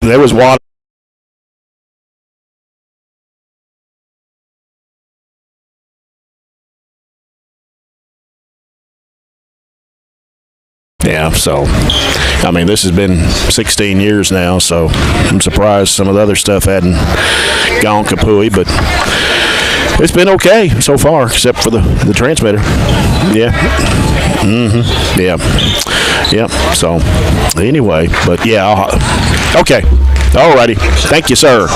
There was water. Yeah, so, I mean, this has been 16 years now, so I'm surprised some of the other stuff hadn't gone kapooey, but it's been okay so far, except for the transmitter. Yeah. Mm-hmm. Yeah. Yep. So, anyway, but yeah. Okay. All righty. Thank you, sir.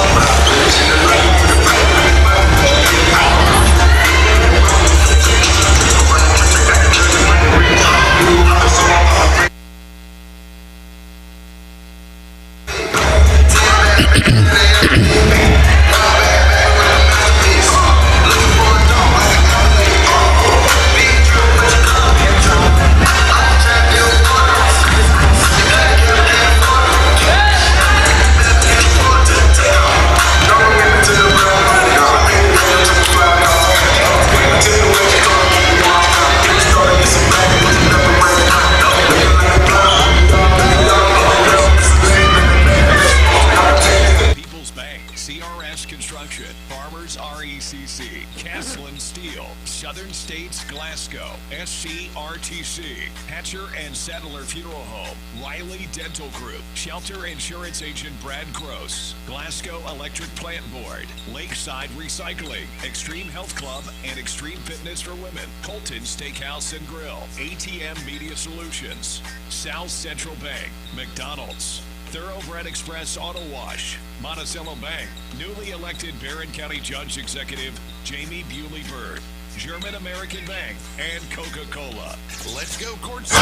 Shelter Insurance Agent Brad Gross, Glasgow Electric Plant Board, Lakeside Recycling, Extreme Health Club, and Extreme Fitness for Women, Colton Steakhouse and Grill, ATM Media Solutions, South Central Bank, McDonald's, Thoroughbred Express Auto Wash, Monticello Bank, newly elected Barren County Judge Executive Jamie Bewley-Byrd, German American Bank, and Coca-Cola. Let's go courtside.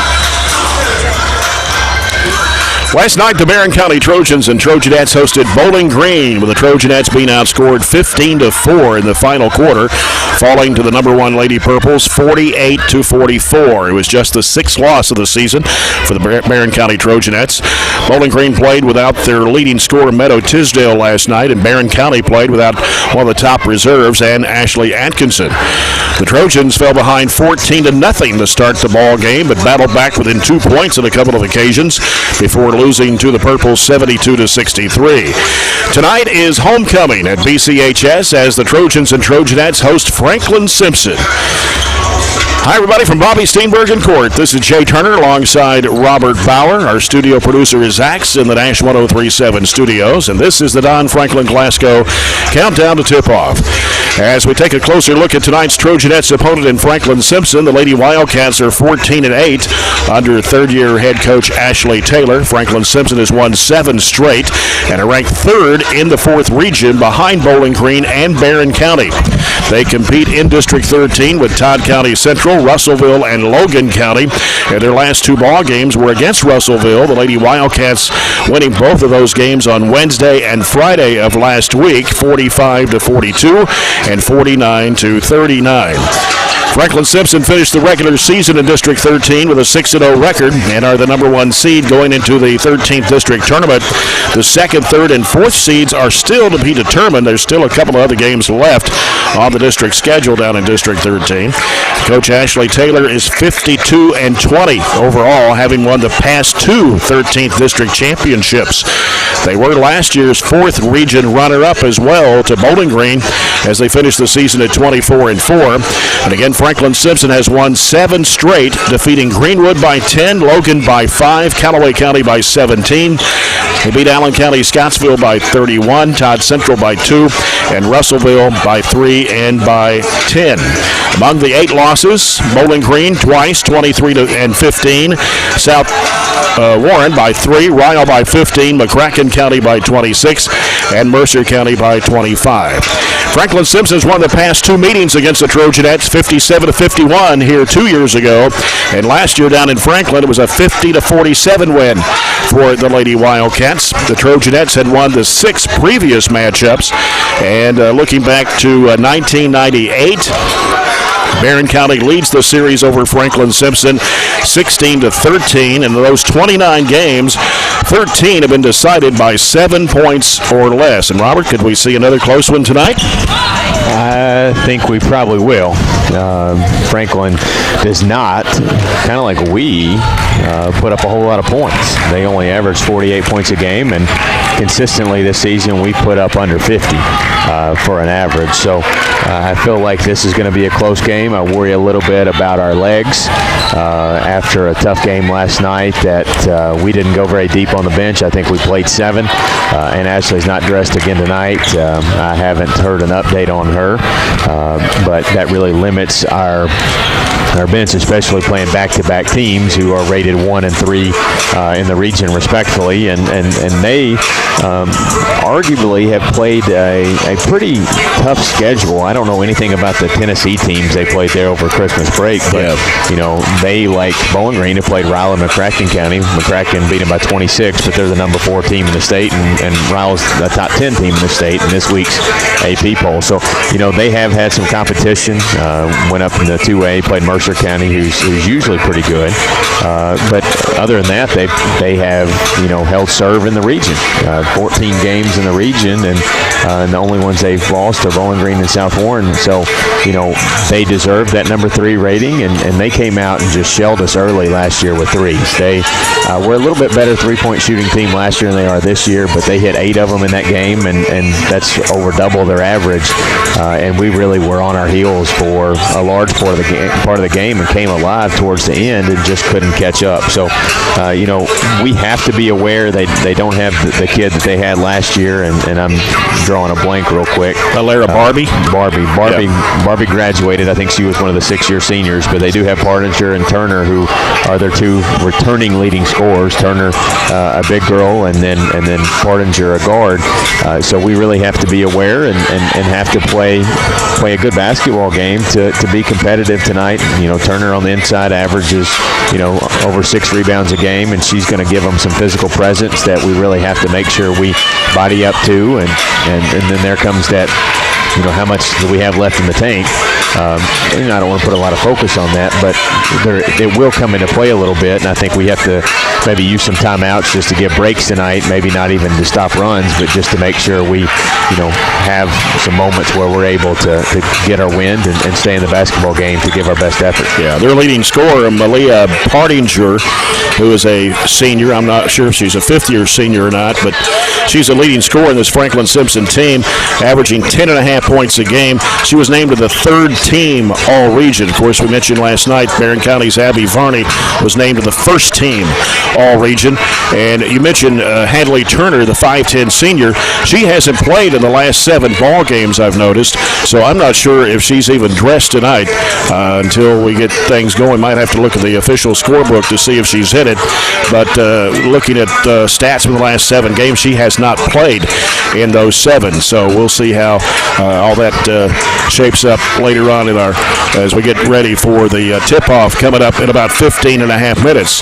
Last night, the Barren County Trojans and Trojanettes hosted Bowling Green, with the Trojanettes being outscored 15-4 in the final quarter, falling to the number one Lady Purples 48-44. It was just the sixth loss of the season for the Barren County Trojanettes. Bowling Green played without their leading scorer, Meadow Tisdale, last night, and Barren County played without one of the top reserves, and Ashley Atkinson. The Trojans fell behind 14-0 to start the ball game, but battled back within 2 points on a couple of occasions before losing to the Purples 72-63. Tonight is homecoming at BCHS as the Trojans and Trojanettes host Franklin-Simpson. Hi, everybody, from Bobby Steenbergen Court. This is Jay Turner alongside Robert Bauer. Our studio producer is Zax in the Nash 1037 studios, and this is the Don Franklin Glasgow Countdown to Tip-Off. As we take a closer look at tonight's Trojanettes opponent in Franklin-Simpson, the Lady Wildcats are 14-8 under third-year head coach Ashley Taylor. Franklin-Simpson has won 7 straight and are ranked third in the 4th region behind Bowling Green and Barren County. They compete in District 13 with Todd County Central, Russellville, and Logan County. And their last 2 ball games were against Russellville, the Lady Wildcats winning both of those games on Wednesday and Friday of last week, 45-42 and 49-39. Franklin-Simpson finished the regular season in District 13 with a 6-0 record and are the number 1 seed going into the 13th District Tournament. The 2nd, 3rd, and 4th seeds are still to be determined. There's still a couple of other games left on the district schedule down in District 13. Coach Ashley Taylor is 52-20 overall, having won the past 2 13th District championships. They were last year's 4th region runner-up as well to Bowling Green as they finished the season at 24-4. And again, Franklin-Simpson has won 7 straight, defeating Greenwood by 10, Logan by 5, Callaway County by 17. They beat Allen County Scottsville by 31, Todd Central by 2, and Russellville by 3 and by 10. Among the 8 losses, Bowling Green twice, 23-15, South Warren by 3, Ryle by 15, McCracken County by 26, and Mercer County by 25. Franklin-Simpson's won the past 2 meetings against the Trojanettes, 57-51 here 2 years ago, and last year down in Franklin it was a 50-47 win for the Lady Wildcats. The Trojanettes had won the 6 previous matchups, and looking back to 1998, Barren County leads the series over Franklin-Simpson 16-13. In those 29 games, 13 have been decided by 7 points or less. And Robert, could we see another close one tonight? I think we probably will. Franklin does not, kind of like we, put up a whole lot of points. They only average 48 points a game, and consistently this season we put up under 50 for an average. So I feel like this is going to be a close game. I worry a little bit about our legs after a tough game last night that we didn't go very deep on the bench. I think we played 7, and Ashley's not dressed again tonight. I haven't heard an update on her, but that really limits our bench, especially playing back-to-back teams who are rated 1 and 3 in the region respectively, and they arguably have played a pretty tough schedule. I don't know anything about the Tennessee teams they played there over Christmas break, but they, like Bowling Green, have played Ryle and McCracken County. McCracken beat them by 26, but they're the number 4 team in the state, and Ryle's the top 10 team in the state in this week's AP poll. So they have had some competition. Went up in the 2A, played Mercer County, who's usually pretty good, but other than that, they have held serve in the region. 14 games in the region, and the only ones they've lost are Bowling Green and South Warren. So they deserve that number 3 rating, and they came out and just shelled us early last year with threes. They were a little bit better 3-point shooting team last year than they are this year, but they hit 8 of them in that game, and that's over double their average. And we really were on our heels for a large part of the game and came alive towards the end and just couldn't catch up. So we have to be aware they don't have the kid that they had last year, and I'm drawing a blank real quick. Barbie? Barbie graduated. I think she was one of the 6-year seniors, but they do have Partinger and Turner, who are their 2 returning leading scorers. Turner, a big girl, and then Partinger, a guard. So we really have to be aware and have to play a good basketball game to be competitive tonight. Turner on the inside averages over 6 rebounds a game, and she's going to give them some physical presence that we really have to make sure we body up to, and then there comes that how much do we have left in the tank. I don't want to put a lot of focus on that, but it will come into play a little bit, and I think we have to maybe use some timeouts just to get breaks tonight, maybe not even to stop runs, but just to make sure we have some moments where we're able to get our wind and stay in the basketball game to give our best effort. Yeah, their leading scorer, Malia Partinger, who is a senior. I'm not sure if she's a 5th-year senior or not, but she's a leading scorer in this Franklin-Simpson team, averaging 10.5 points a game. She was named to the 3rd team All-Region. Of course, we mentioned last night Barren County's Abby Varney was named to the 1st team All-Region. And you mentioned Hadley Turner, the 5'10 senior. She hasn't played in the last 7 ball games, I've noticed, so I'm not sure if she's even dressed tonight until we get things going. Might have to look at the official scorebook to see if she's hit it. But looking at stats from the last 7 games, she has not played in those 7. So we'll see how all that shapes up later on as we get ready for the tip-off coming up in about 15 and a half minutes.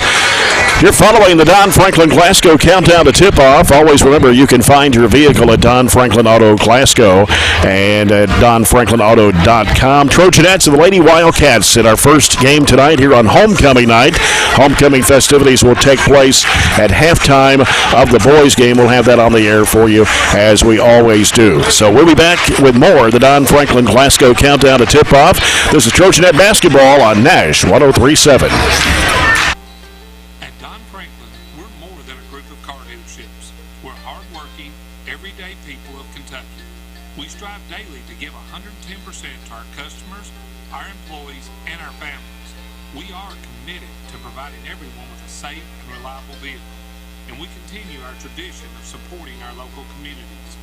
You're following the Don Franklin Glasgow Countdown to Tip-Off. Always remember you can find your vehicle at Don Franklin Auto Glasgow and at donfranklinauto.com. Trojanettes and the Lady Wildcats in our first game tonight here on homecoming night. Homecoming festivities will take place at halftime of the boys' game. We'll have that on the air for you as we always do. So we'll be back with more of the Don Franklin Glasgow Countdown to Tip-Off. This is Trojanet Basketball on Nash 103.7. Tradition of supporting our local communities.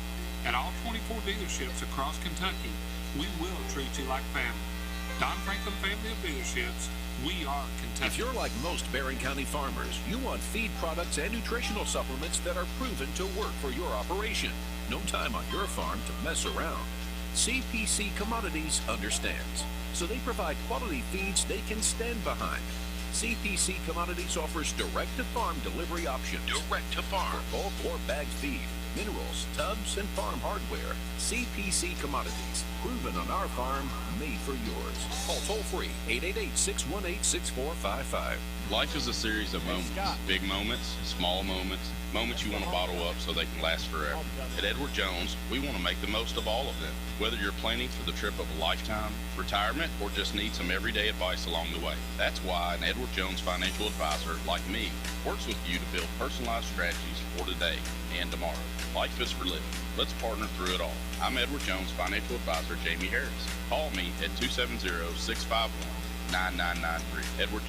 At all 24 dealerships across Kentucky, we will treat you like family. Don Franklin Family of Dealerships, we are Kentucky. If you're like most Barren County farmers, you want feed products and nutritional supplements that are proven to work for your operation. No time on your farm to mess around. CPC Commodities understands, so they provide quality feeds they can stand behind. CPC Commodities offers direct-to-farm delivery options. Direct-to-farm. For bulk or bagged feed, minerals, tubs, and farm hardware. CPC Commodities. Proven on our farm, made for yours. Call toll-free 888-618-6455. Life is a series of moments, big moments, small moments, moments you want to bottle up so they can last forever. At Edward Jones, we want to make the most of all of them. Whether you're planning for the trip of a lifetime, retirement, or just need some everyday advice along the way. That's why an Edward Jones financial advisor like me works with you to build personalized strategies for today and tomorrow. Life is for living. Let's partner through it all. I'm Edward Jones financial advisor Jamie Harris. Call me at 270-651-9993. Edward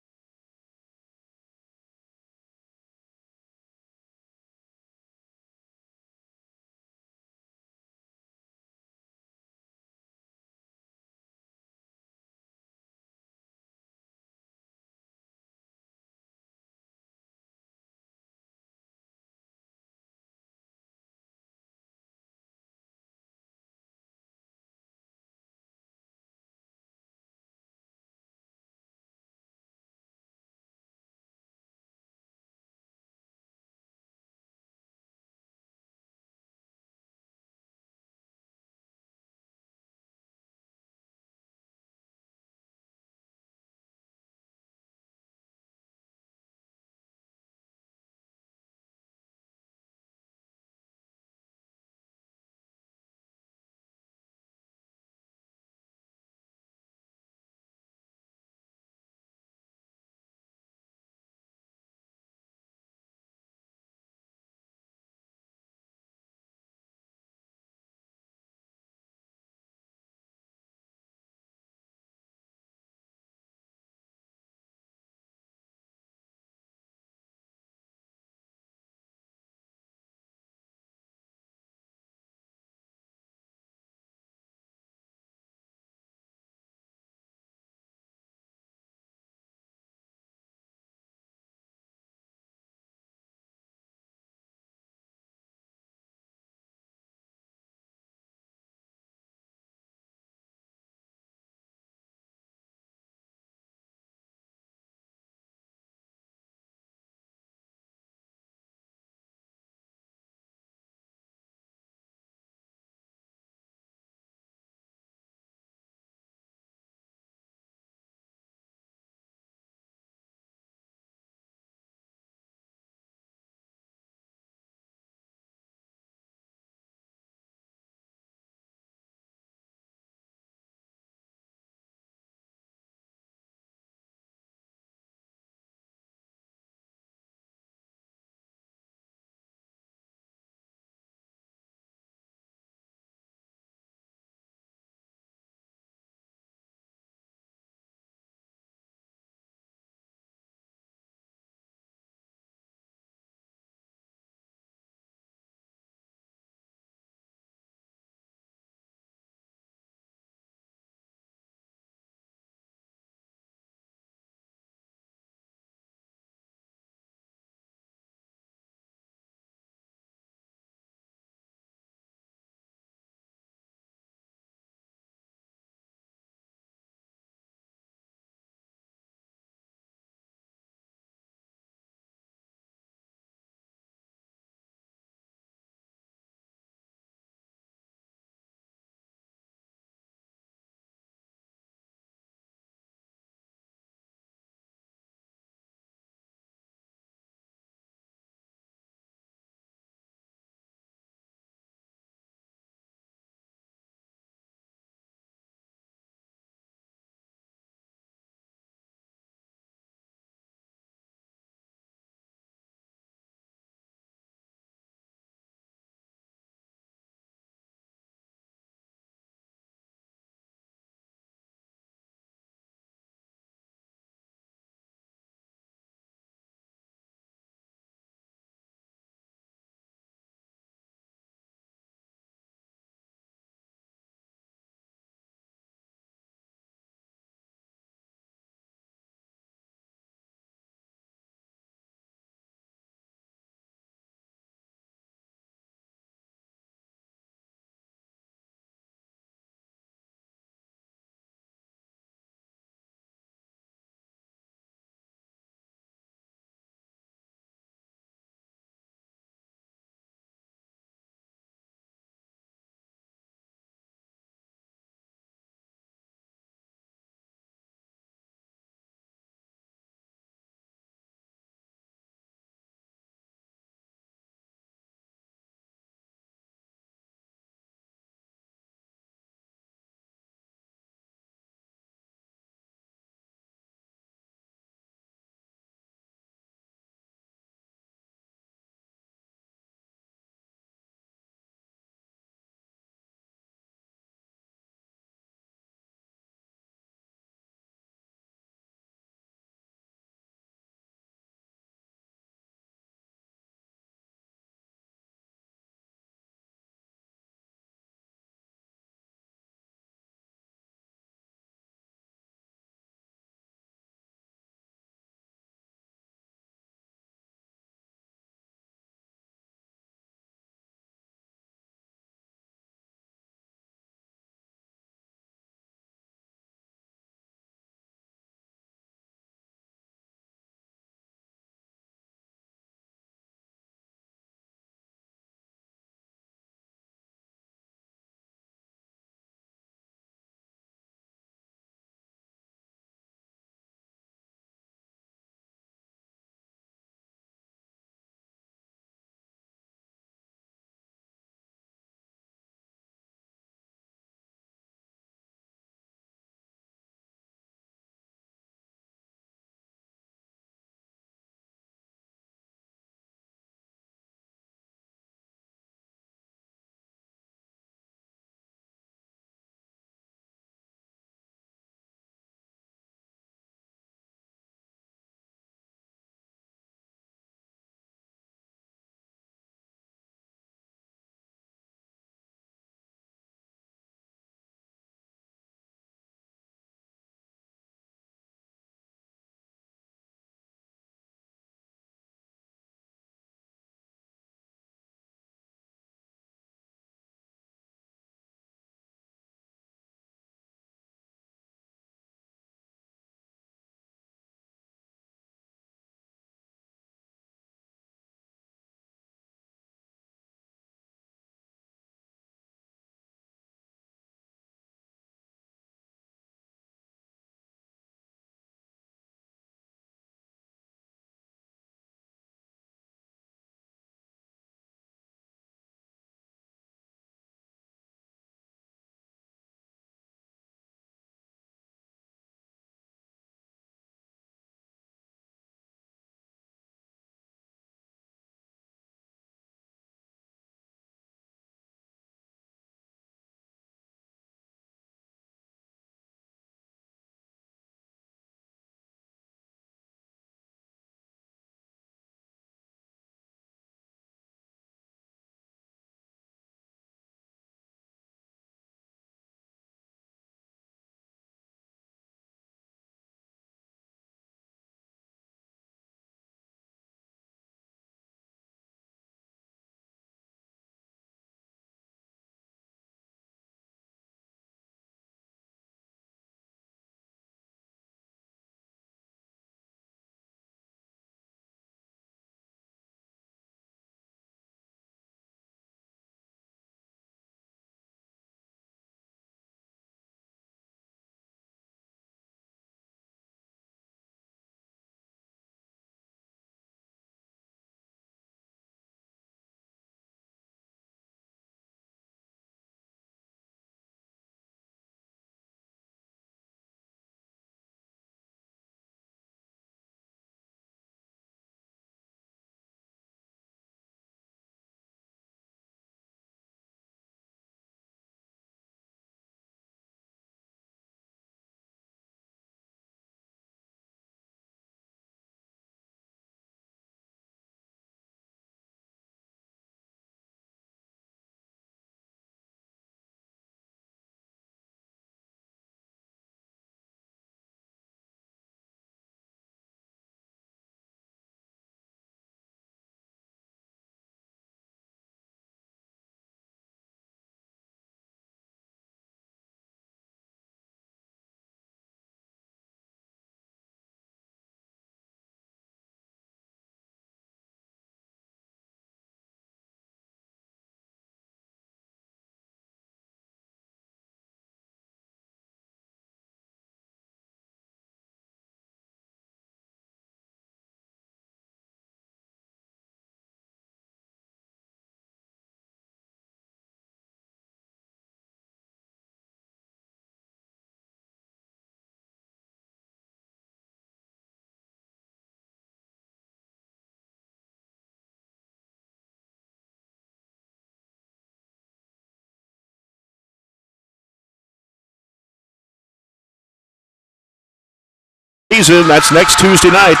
season. That's next Tuesday night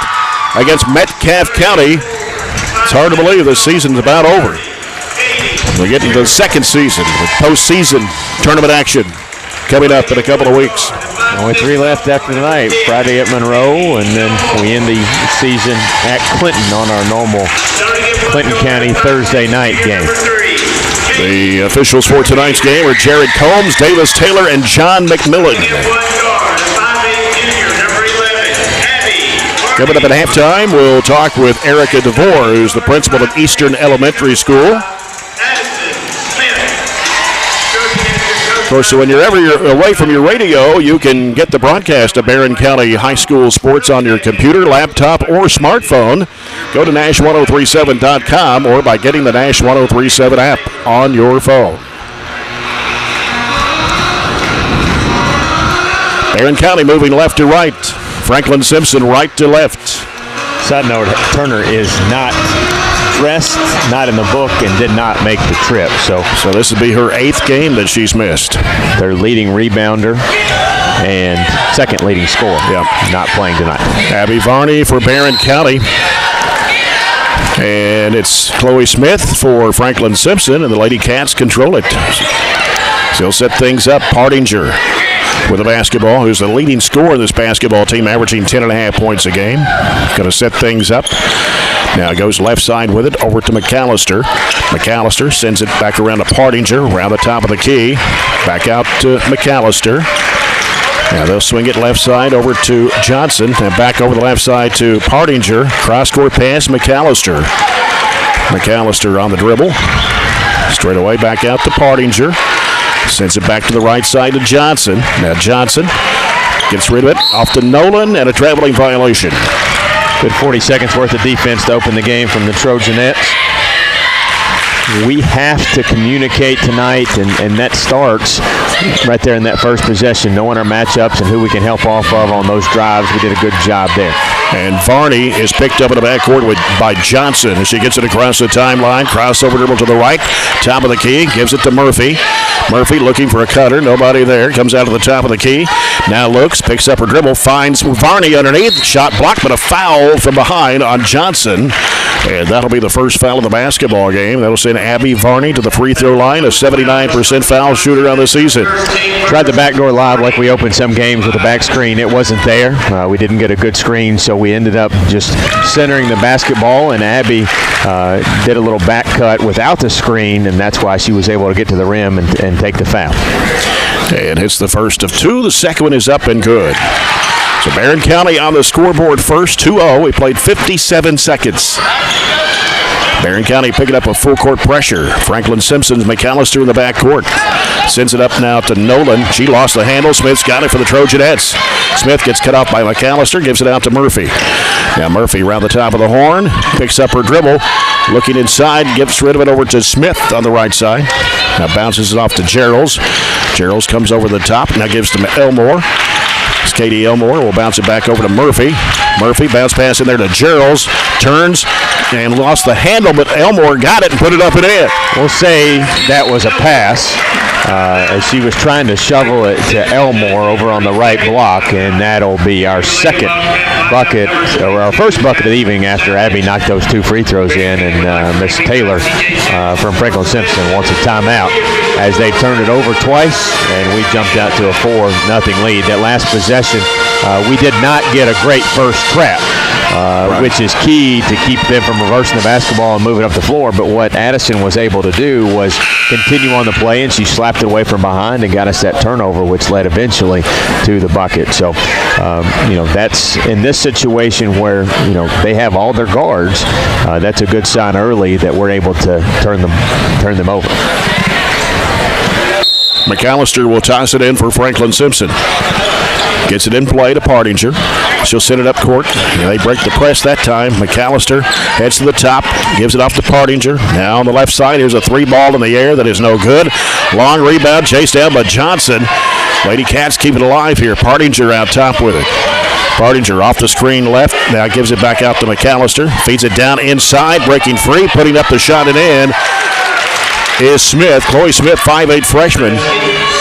against Metcalfe County. It's hard to believe this season's about over. We're getting to the second season with postseason tournament action coming up in a couple of weeks. Only 3 left after tonight. Friday at Monroe, and then we end the season at Clinton on our normal Clinton County Thursday night game. The officials for tonight's game are Jared Combs, Davis Taylor, and John McMillan. Coming up at halftime, we'll talk with Erica DeVore, who's the principal of Eastern Elementary School. Of course, so whenever you're away from your radio, you can get the broadcast of Barren County High School sports on your computer, laptop, or smartphone. Go to Nash1037.com or by getting the Nash 1037 app on your phone. Barren County moving left to right. Franklin-Simpson right to left. Side note, Turner is not dressed, not in the book, and did not make the trip. So this would be her 8th game that she's missed. Their leading rebounder and second leading scorer. Not playing tonight. Abby Varney for Barren County. And it's Chloe Smith for Franklin-Simpson, and the Lady Cats control it. She'll set things up. Partinger with the basketball, who's the leading scorer in this basketball team, averaging 10.5 points a game. Going to set things up. Now goes left side with it over to McAllister. McAllister sends it back around to Partinger, around the top of the key. Back out to McAllister. Now they'll swing it left side over to Johnson, and back over the left side to Partinger. Cross-court pass, McAllister. McAllister on the dribble. Straight away back out to Partinger. Sends it back to the right side to Johnson. Now Johnson gets rid of it. Off to Nolan, and a traveling violation. Good 40 seconds worth of defense to open the game from the Trojanettes. We have to communicate tonight, and that starts right there in that first possession, knowing our matchups and who we can help off of on those drives. We did a good job there. And Varney is picked up in the backcourt by Johnson as she gets it across the timeline. Crossover dribble to the right. Top of the key. Gives it to Murphy. Murphy looking for a cutter. Nobody there. Comes out to the top of the key. Now looks. Picks up her dribble. Finds Varney underneath. Shot blocked, but a foul from behind on Johnson. And that'll be the first foul of the basketball game. That'll send Abby Varney to the free throw line. A 79% foul shooter on the season. Tried the backdoor live like we opened some games with a back screen. It wasn't there. We didn't get a good screen, so we ended up just centering the basketball, and Abby did a little back cut without the screen, and that's why she was able to get to the rim and take the foul. And hits the first of 2. The second one is up and good. So Barren County on the scoreboard first, 2-0. We played 57 seconds. Barren County picking up a full court pressure. Franklin-Simpson's McAllister in the backcourt. Sends it up now to Nolan. She lost the handle. Smith's got it for the Trojanettes. Smith gets cut off by McAllister. Gives it out to Murphy. Now Murphy around the top of the horn. Picks up her dribble. Looking inside. Gives rid of it over to Smith on the right side. Now bounces it off to Geralds. Geralds comes over the top. Now gives to Elmore. It's Katie Elmore. Will bounce it back over to Murphy. Murphy bounce pass in there to Geralds. Turns and lost the handle, but Elmore got it and put it up and in. We'll say that was a pass as she was trying to shovel it to Elmore over on the right block, and that'll be our second bucket, or our first bucket of the evening after Abby knocked those 2 free throws in, and Miss Taylor from Franklin-Simpson wants a timeout as they turned it over twice, and we jumped out to a 4-0 lead. That last possession, we did not get a great first trap, which is key to keep them from reversing the basketball and moving up the floor. But what Addison was able to do was continue on the play, and she slapped it away from behind and got us that turnover, which led eventually to the bucket. So, that's in this situation where, they have all their guards. That's a good sign early that we're able to turn them over. McAllister will toss it in for Franklin-Simpson. Gets it in play to Partinger. She'll send it up court. They break the press that time. McAllister heads to the top. Gives it off to Partinger. Now on the left side, here's a 3-ball in the air that is no good. Long rebound chased down by Johnson. Lady Cats keep it alive here. Partinger out top with it. Partinger off the screen left. Now gives it back out to McAllister. Feeds it down inside. Breaking free. Putting up the shot and in is Smith. Chloe Smith, 5'8" freshman.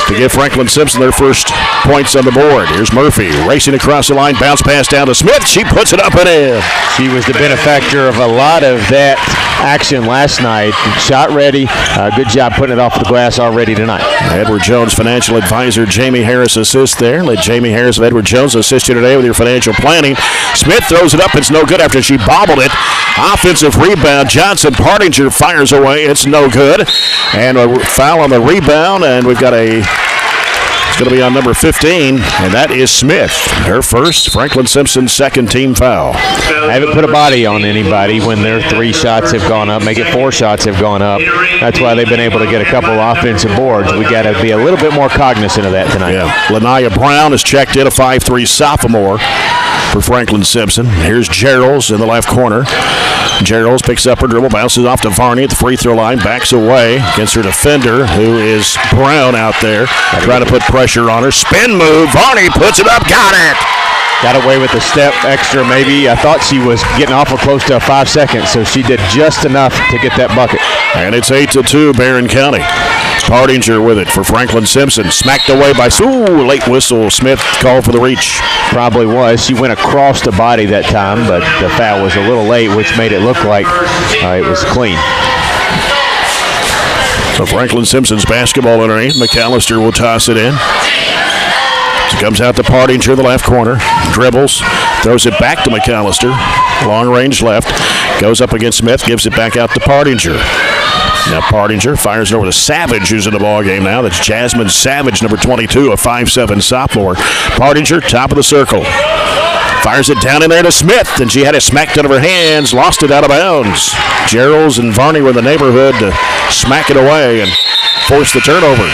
to give Franklin-Simpson their first points on the board. Here's Murphy racing across the line, bounce pass down to Smith. She puts it up and in. She was the benefactor of a lot of that action last night. Shot ready. Good job putting it off the glass already tonight. Edward Jones financial advisor Jamie Harris assists there. Let Jamie Harris of Edward Jones assist you today with your financial planning. Smith throws it up. It's no good after she bobbled it. Offensive rebound. Johnson Partinger fires away. It's no good. And a foul on the rebound. And we've got it's going to be on number 15, and that is Smith. Her first, Franklin-Simpson's second team foul. I haven't put a body on anybody when their 3 shots have gone up. Make it 4 shots have gone up. That's why they've been able to get a couple offensive boards. We got to be a little bit more cognizant of that tonight. Yeah. Lanaya Brown has checked in, a 5'3" sophomore for Franklin-Simpson. Here's Gerald's in the left corner. Gerald's picks up her dribble, bounces off to Varney at the free throw line, backs away against her defender, who is Brown out there, trying to put pressure on her. Spin move, Varney puts it up, got it! Got away with a step extra maybe. I thought she was getting awful close to 5 seconds, so she did just enough to get that bucket. And it's 8-2, Barren County. Partinger with it for Franklin-Simpson. Smacked away by late whistle. Smith called for the reach. Probably was. She went across the body that time, but the foul was a little late, which made it look like it was clean. So Franklin-Simpson's basketball underneath. McAllister will toss it in. She comes out to Partinger, the left corner. Dribbles. Throws it back to McAllister. Long range left. Goes up against Smith. Gives it back out to Partinger. Now Partinger fires it over to Savage, who's in the ball game now. That's Jasmine Savage, number 22, a 5'7" sophomore. Partinger, top of the circle. Fires it down in there to Smith, and she had it smacked out of her hands, lost it out of bounds. Gerald's and Varney were in the neighborhood to smack it away and force the turnover.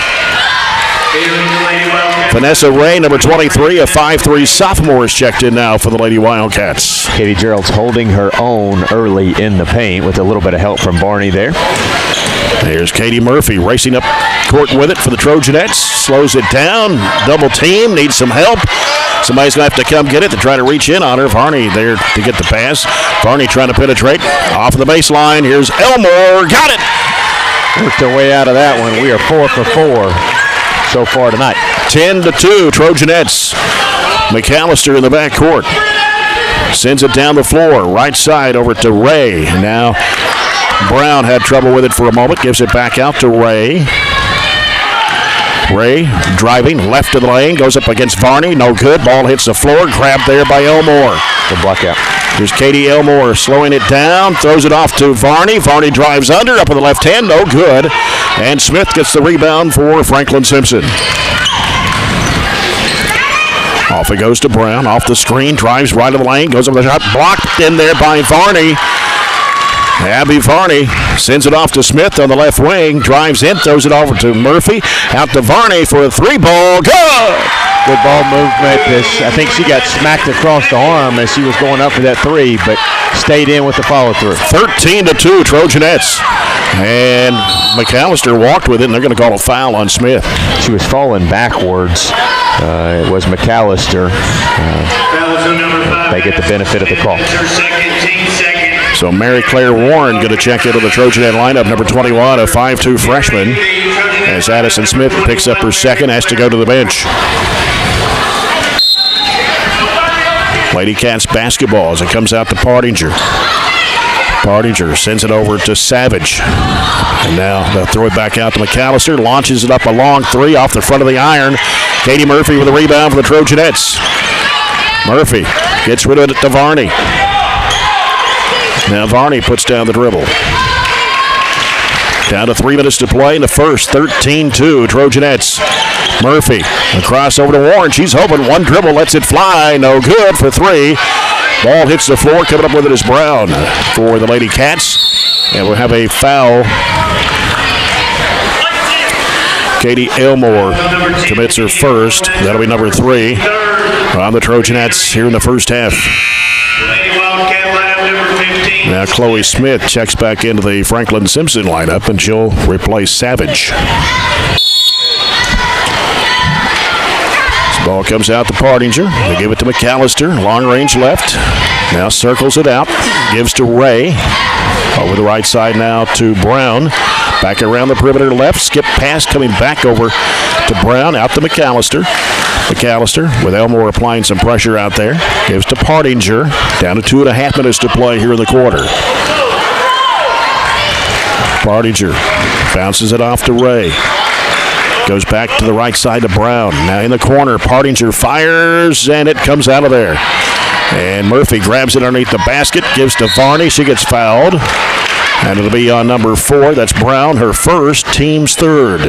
Vanessa Ray, number 23, a 5'3" sophomore, is checked in now for the Lady Wildcats. Katie Gerald's holding her own early in the paint with a little bit of help from Barney there. There's Katie Murphy racing up court with it for the Trojanettes. Slows it down. Double team. Needs some help. Somebody's going to have to come get it to try to reach in on her. Varney there to get the pass. Varney trying to penetrate. Off the baseline. Here's Elmore. Got it. Worked her way out of that one. We are 4 for 4 so far tonight. 10-2, Trojanettes. McAllister in the backcourt. Sends it down the floor. Right side over to Ray. Now Brown had trouble with it for a moment. Gives it back out to Ray. Ray driving left of the lane. Goes up against Varney. No good. Ball hits the floor. Grabbed there by Elmore. Good block out. Here's Katie Elmore slowing it down. Throws it off to Varney. Varney drives under. Up on the left hand. No good. And Smith gets the rebound for Franklin-Simpson. Off it goes to Brown. Off the screen. Drives right of the lane. Goes up the shot. Blocked in there by Varney. Abby Varney sends it off to Smith on the left wing. Drives in. Throws it over to Murphy. Out to Varney for a 3-ball. Good! Good ball movement. I think she got smacked across the arm as she was going up for that 3, but stayed in with the follow-through. 13-2, Trojanettes. And McAllister walked with it, and they're going to call a foul on Smith. She was falling backwards. It was McAllister. They get the benefit of the call. So Mary Claire Warren going to check into the Trojanet lineup, number 21, a 5'2" freshman. As Addison Smith picks up her second, has to go to the bench. Lady Cats basketball as it comes out to Partinger. Partinger sends it over to Savage. And now they'll throw it back out to McAllister. Launches it up a long 3 off the front of the iron. Katie Murphy with a rebound for the Trojanettes. Murphy gets rid of it to Varney. Now Varney puts down the dribble. Down to 3 minutes to play in the first. 13-2, Trojanettes. Murphy across over to Warren. She's hoping one dribble lets it fly. No good for 3. Ball hits the floor. Coming up with it is Brown for the Lady Cats. And we'll have a foul. Katie Elmore commits her first. That'll be number 3 on the Trojanettes here in the first half. Now Chloe Smith checks back into the Franklin-Simpson lineup, and she'll replace Savage. This ball comes out to Partinger. They give it to McAllister. Long range left. Now circles it out. Gives to Ray. Over the right side now to Brown. Back around the perimeter left. Skip pass coming back over to Brown. Out to McAllister. McAllister with Elmore applying some pressure out there. Gives to Partinger. Down to 2.5 minutes to play here in the quarter. Partinger bounces it off to Ray. Goes back to the right side to Brown. Now in the corner, Partinger fires, and it comes out of there. And Murphy grabs it underneath the basket, gives to Varney. She gets fouled. And it'll be on number 4. That's Brown, her first, team's third.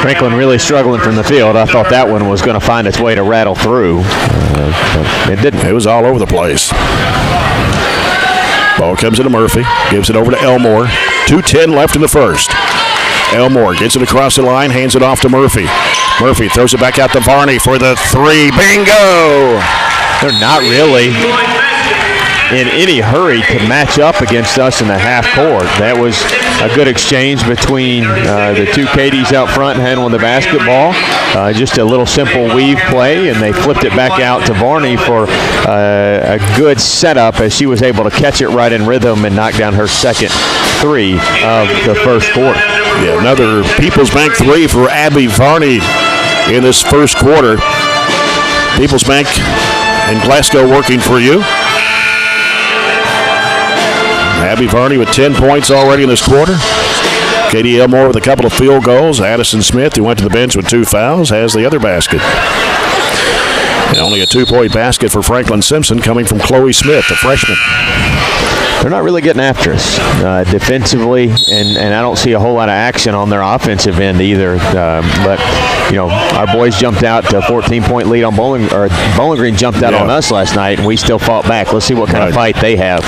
Franklin really struggling from the field. I thought that one was going to find its way to rattle through. But it didn't. It was all over the place. Ball comes into Murphy. Gives it over to Elmore. 2:10 left in the first. Elmore gets it across the line, hands it off to Murphy. Murphy throws it back out to Varney for the 3. Bingo! They're not really in any hurry to match up against us in the half court. That was a good exchange between the two Katie's out front handling the basketball. Just a little simple weave play, and they flipped it back out to Varney for a good setup as she was able to catch it right in rhythm and knock down her second 3 of the first quarter. Yeah, another People's Bank 3 for Abby Varney in this first quarter. People's Bank and Glasgow working for you. Abby Varney with 10 points already in this quarter. Katie Elmore with a couple of field goals. Addison Smith, who went to the bench with 2 fouls, has the other basket. And only a 2-point basket for Franklin-Simpson coming from Chloe Smith, the freshman. They're not really getting after us defensively, and I don't see a whole lot of action on their offensive end either. But, you know, our boys jumped out to a 14-point lead on Bowling Green jumped out on us last night, and we still fought back. Let's see what kind of fight they have.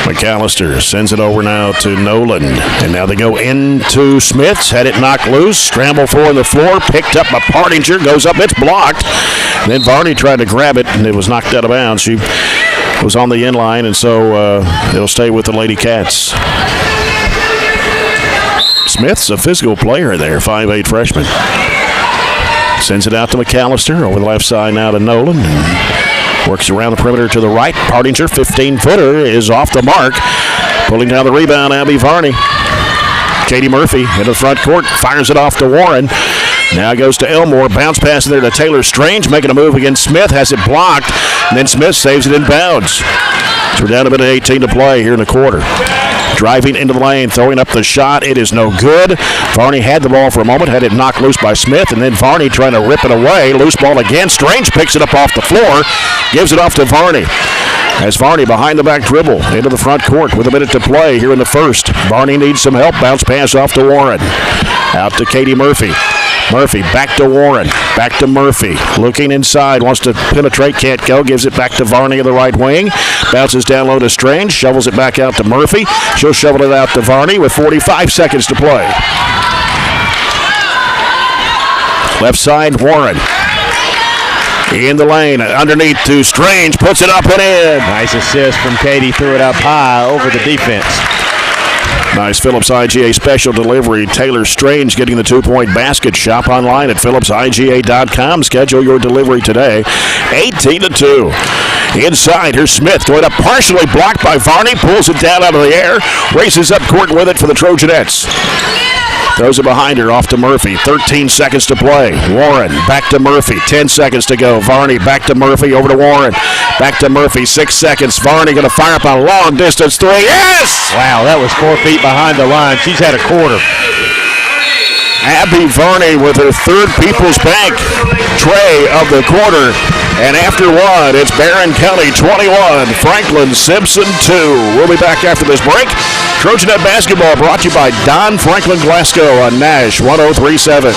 McAllister sends it over now to Nolan. And now they go into Smith's. Had it knocked loose. Scramble for on the floor. Picked up by Partinger. Goes up. It's blocked. And then Varney tried to grab it, and it was knocked out of bounds. She was on the end line, and so it'll stay with the Lady Cats. Smith's a physical player there, 5'8" freshman. Sends it out to McAllister. Over the left side now to Nolan. Works around the perimeter to the right. Partinger, 15-footer, is off the mark. Pulling down the rebound, Abby Varney. Katie Murphy into the front court. Fires it off to Warren. Now goes to Elmore. Bounce pass in there to Taylor Strange. Making a move against Smith. Has it blocked. And then Smith saves it in bounds. So we're down a minute 18 to play here in the quarter. Driving into the lane, throwing up the shot. It is no good. Varney had the ball for a moment, had it knocked loose by Smith, and then Varney trying to rip it away. Loose ball again. Strange picks it up off the floor, gives it off to Varney. As Varney behind the back dribble into the front court with a minute to play here in the first. Varney needs some help. Bounce pass off to Warren. Out to Katie Murphy. Murphy back to Warren. Back to Murphy. Looking inside. Wants to penetrate. Can't go. Gives it back to Varney in the right wing. Bounces down low to Strange. Shovels it back out to Murphy. She'll shovel it out to Varney with 45 seconds to play. Left side, Warren. In the lane, underneath to Strange, puts it up and in. Nice assist from Katie, threw it up high over the defense. Nice Phillips IGA special delivery. Taylor Strange getting the 2-point basket. Shop online at phillipsiga.com. Schedule your delivery today. 18-2. Inside, here's Smith going up, partially blocked by Varney. Pulls it down out of the air. Races up court with it for the Trojanettes. Throws it behind her, off to Murphy. 13 seconds to play. Warren, back to Murphy. 10 seconds to go. Varney, back to Murphy, over to Warren. Back to Murphy, 6 seconds. Varney going to fire up a long distance 3. Yes! Wow, that was 4 feet behind the line. She's had a quarter. Abby Varney with her third People's Bank tray of the quarter. And after one, it's Barren County 21, Franklin-Simpson 2. We'll be back after this break. Trojanet basketball brought to you by Don Franklin Glasgow on Nash 1037.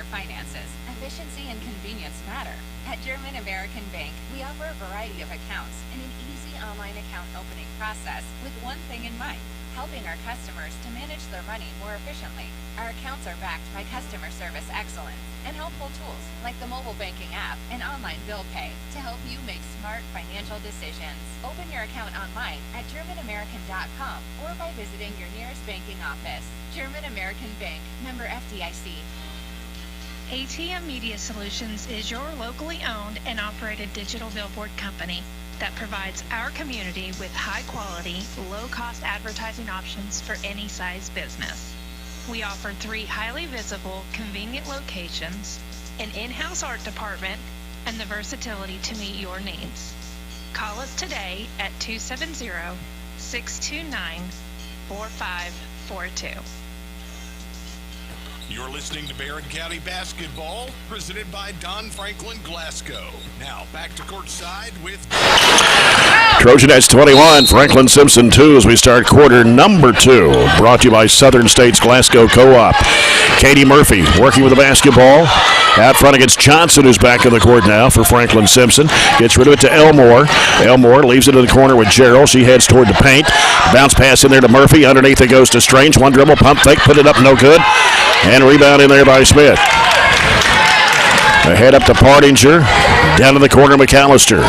Finances, efficiency, and convenience matter. At German American Bank, we offer a variety of accounts and an easy online account opening process with one thing in mind, helping our customers to manage their money more efficiently. Our accounts are backed by customer service excellence and helpful tools like the mobile banking app and online bill pay to help you make smart financial decisions. Open your account online at GermanAmerican.com or by visiting your nearest banking office. German American Bank, member FDIC. ATM Media Solutions is your locally owned and operated digital billboard company. that provides our community with high-quality, low-cost advertising options for any size business. We offer 3 highly visible, convenient locations, an in-house art department, and the versatility to meet your needs. Call us today at 270-629-4542. You're listening to Barren County Basketball, presented by Don Franklin Glasgow. Now, back to courtside with Trojanets 21, Franklin-Simpson 2 as we start quarter number 2. Brought to you by Southern States Glasgow Co-op. Katie Murphy working with the basketball. Out front against Johnson, who's back in the court now for Franklin-Simpson. Gets rid of it to Elmore. Elmore leaves it in the corner with Gerald. She heads toward the paint. Bounce pass in there to Murphy. Underneath it goes to Strange. One dribble, pump fake, put it up, no good. And rebound in there by Smith. Ahead up to Partinger. Down to the corner, McAllister.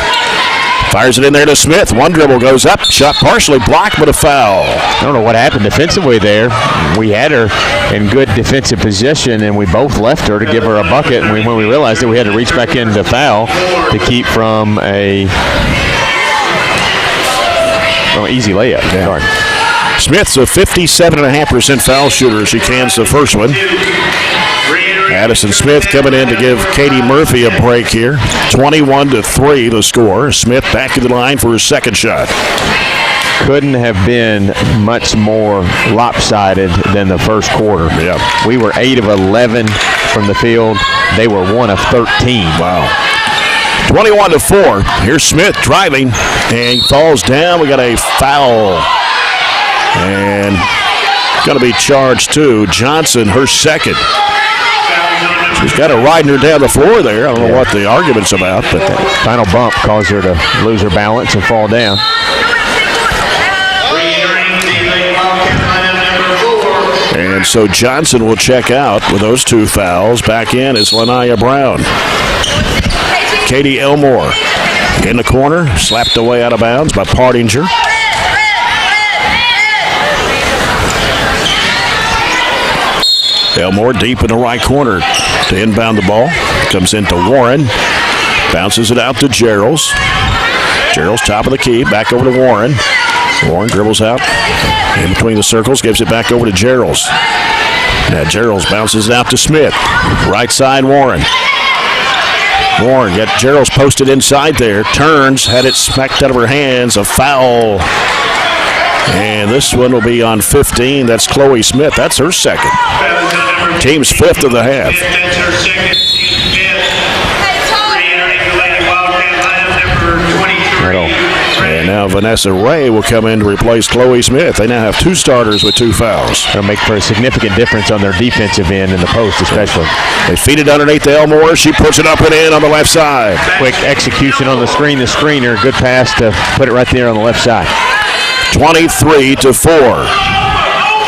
Fires it in there to Smith. One dribble goes up. Shot partially blocked, but a foul. I don't know what happened defensively there. We had her in good defensive position, and we both left her to give her a bucket. And when we realized that we had to reach back in to foul to keep from an easy layup. Yeah. Sorry. Smith's a 57.5% foul shooter. She cans the first one. Addison Smith coming in to give Katie Murphy a break here. 21-3 the score. Smith back to the line for his second shot. Couldn't have been much more lopsided than the first quarter. Yeah. We were 8 of 11 from the field. They were 1 of 13. Wow. 21-4. Here's Smith driving and falls down. We got a foul. And going to be charged too. Johnson, her second. She's got her riding her down the floor there. I don't know what the argument's about, but that final bump caused her to lose her balance and fall down. And so Johnson will check out with those 2 fouls. Back in is Lanaya Brown. Katie Elmore in the corner, slapped away out of bounds by Partinger. Elmore deep in the right corner to inbound the ball. Comes into Warren. Bounces it out to Geralds. Geralds top of the key. Back over to Warren. Warren dribbles out in between the circles. Gives it back over to Geralds. Now Geralds bounces it out to Smith. Right side Warren. Warren got Geralds posted inside there. Turns. Had it smacked out of her hands. A foul. And this one will be on 15. That's Chloe Smith. That's her second. Team's 5th of the half. And now Vanessa Ray will come in to replace Chloe Smith. They now have 2 starters with 2 fouls. It'll make for a significant difference on their defensive end in the post especially. They feed it underneath to Elmore. She puts it up and in on the left side. Quick execution on the screen. The screener. Good pass to put it right there on the left side. 23-4.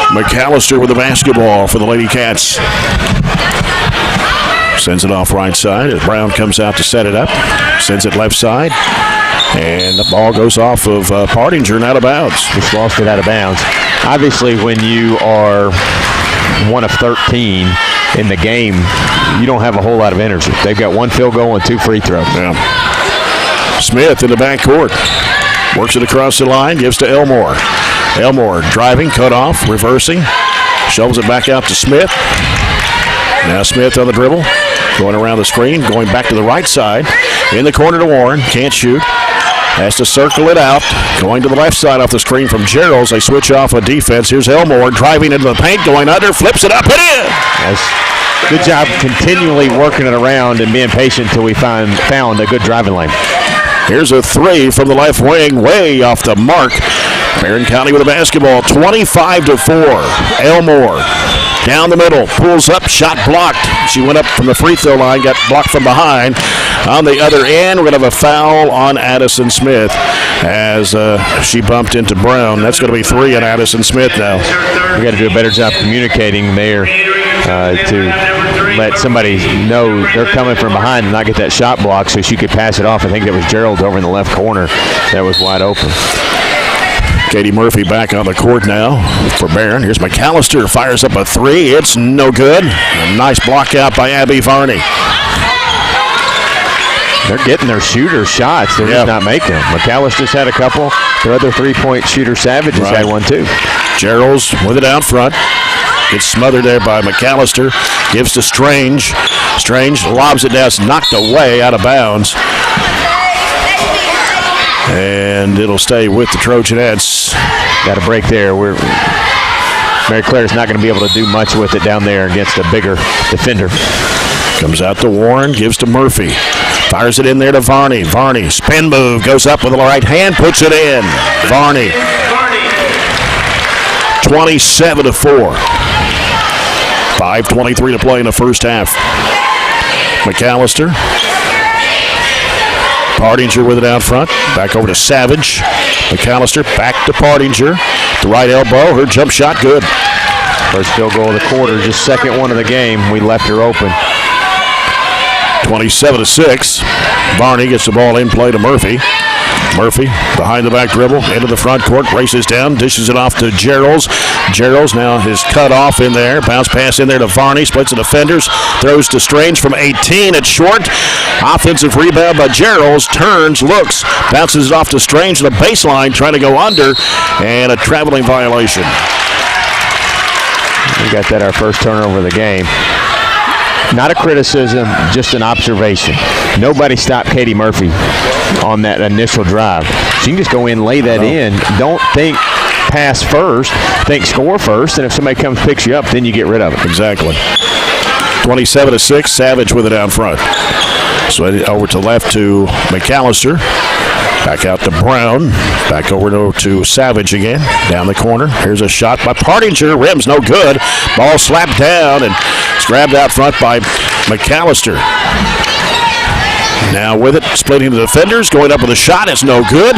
McAllister with the basketball for the Lady Cats. Sends it off right side as Brown comes out to set it up. Sends it left side. And the ball goes off of Partinger and out of bounds. Just lost it out of bounds. Obviously, when you are 1 of 13 in the game, you don't have a whole lot of energy. They've got 1 field goal and 2 free throws. Yeah. Smith in the backcourt. Works it across the line, gives to Elmore. Elmore driving, cut off, reversing. Shovels it back out to Smith. Now Smith on the dribble. Going around the screen, going back to the right side. In the corner to Warren, can't shoot. Has to circle it out. Going to the left side off the screen from Geralds. They switch off on defense. Here's Elmore driving into the paint, going under, flips it up and in. Good job continually working it around and being patient until we found a good driving lane. Here's a 3 from the left wing, way off the mark. Barren County with the basketball, 25-4. Elmore down the middle, pulls up, shot blocked. She went up from the free throw line, got blocked from behind. On the other end, we're going to have a foul on Addison Smith as she bumped into Brown. That's going to be 3 on Addison Smith now. We got to do a better job communicating there to let somebody know they're coming from behind and not get that shot blocked so she could pass it off. I think that was Gerald over in the left corner that was wide open. Katie Murphy back on the court now for Barren. Here's McAllister, fires up a 3. It's no good. A nice block out by Abby Varney. They're getting their shooter shots. They're just not making them. McAllister's had a couple. Their other three-point shooter, Savage, has had one too. Gerald's with it out front. Gets smothered there by McAllister. Gives to Strange. Strange lobs it down. It's knocked away out of bounds. And it'll stay with the Trojanettes. Got a break there. Mary Claire's not going to be able to do much with it down there against a bigger defender. Comes out to Warren, gives to Murphy. Fires it in there to Varney. Varney, spin move, goes up with the right hand, puts it in. Varney. 27-4. 5:23 to play in the first half. McAllister. Partinger with it out front. Back over to Savage. McAllister back to Partinger. The right elbow. Her jump shot good. First field goal of the quarter. Just second one of the game. We left her open. 27-6. Varney gets the ball in play to Murphy. Murphy behind the back dribble. Into the front court. Races down. Dishes it off to Geralds. Geralds now is cut off in there. Bounce pass in there to Varney. Splits the defenders. Throws to Strange from 18. It's short. Offensive rebound by Geralds. Turns. Looks. Bounces it off to Strange. The baseline trying to go under. And a traveling violation. We got that our first turnover of the game. Not a criticism, just an observation. Nobody stopped Katie Murphy on that initial drive. She can just go in, lay that in. Don't think pass first, think score first, and if somebody comes picks you up, then you get rid of it. Exactly. 27-6, Savage with it out front. So over to left to McAllister. Back out to Brown. Back over to Savage again. Down the corner. Here's a shot by Partinger. Rim's no good. Ball slapped down and it's grabbed out front by McAllister. Now with it, splitting the defenders. Going up with a shot. It's no good.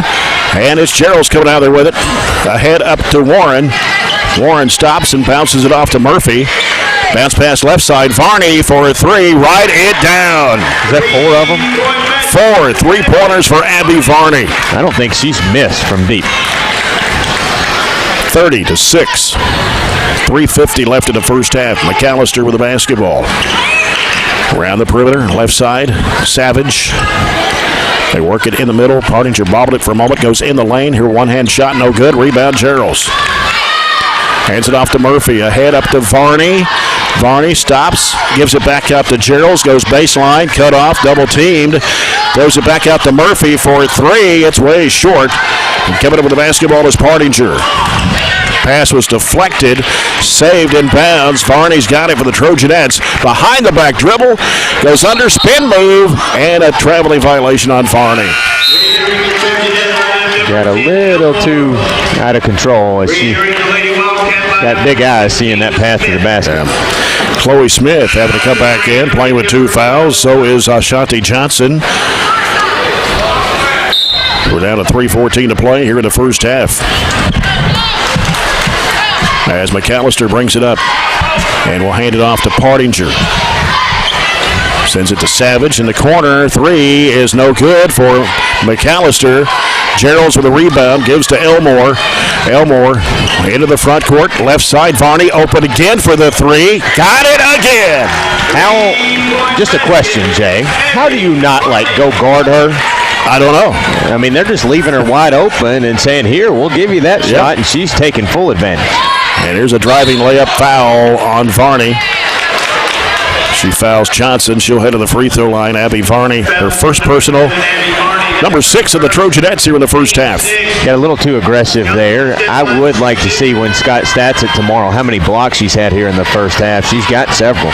And it's Gerald's coming out there with it. Ahead up to Warren. Warren stops and bounces it off to Murphy. Bounce pass left side. Varney for a three. Right it down. Is that four of them? 4 3-pointers for Abby Varney. I don't think she's missed from deep. 30-6. 3:50 left in the first half. McAllister with the basketball. Around the perimeter, left side. Savage. They work it in the middle. Partinger bobbled it for a moment. Goes in the lane. Her one-hand shot, no good. Rebound, Geralds. Hands it off to Murphy. Ahead up to Varney. Varney stops, gives it back out to Geralds, goes baseline, cut off, double teamed, throws it back out to Murphy for a three. It's way short. And coming up with the basketball is Partinger. Pass was deflected, saved in bounds. Varney's got it for the Trojanettes. Behind the back dribble, goes under, spin move, and a traveling violation on Varney. Got a little too out of control as she got big eyes seeing that pass to the basket. Chloe Smith having to come back in, playing with 2 fouls. So is Ashanti Johnson. We're down to 3:14 to play here in the first half. As McAllister brings it up, and will hand it off to Partinger. Sends it to Savage in the corner. Three is no good for McAllister. Geralds with a rebound, gives to Elmore. Elmore into the front court, left side. Varney open again for the three. Got it again. How? Just a question, Jay. How do you not go guard her? I don't know. I mean, they're just leaving her wide open and saying, "Here, we'll give you that shot," and she's taking full advantage. And here's a driving layup foul on Varney. She fouls Johnson. She'll head to the free throw line. Abby Varney, her first personal. Number 6 of the Trojanettes here in the first half. Got a little too aggressive there. I would like to see when Scott stats it tomorrow how many blocks she's had here in the first half. She's got several.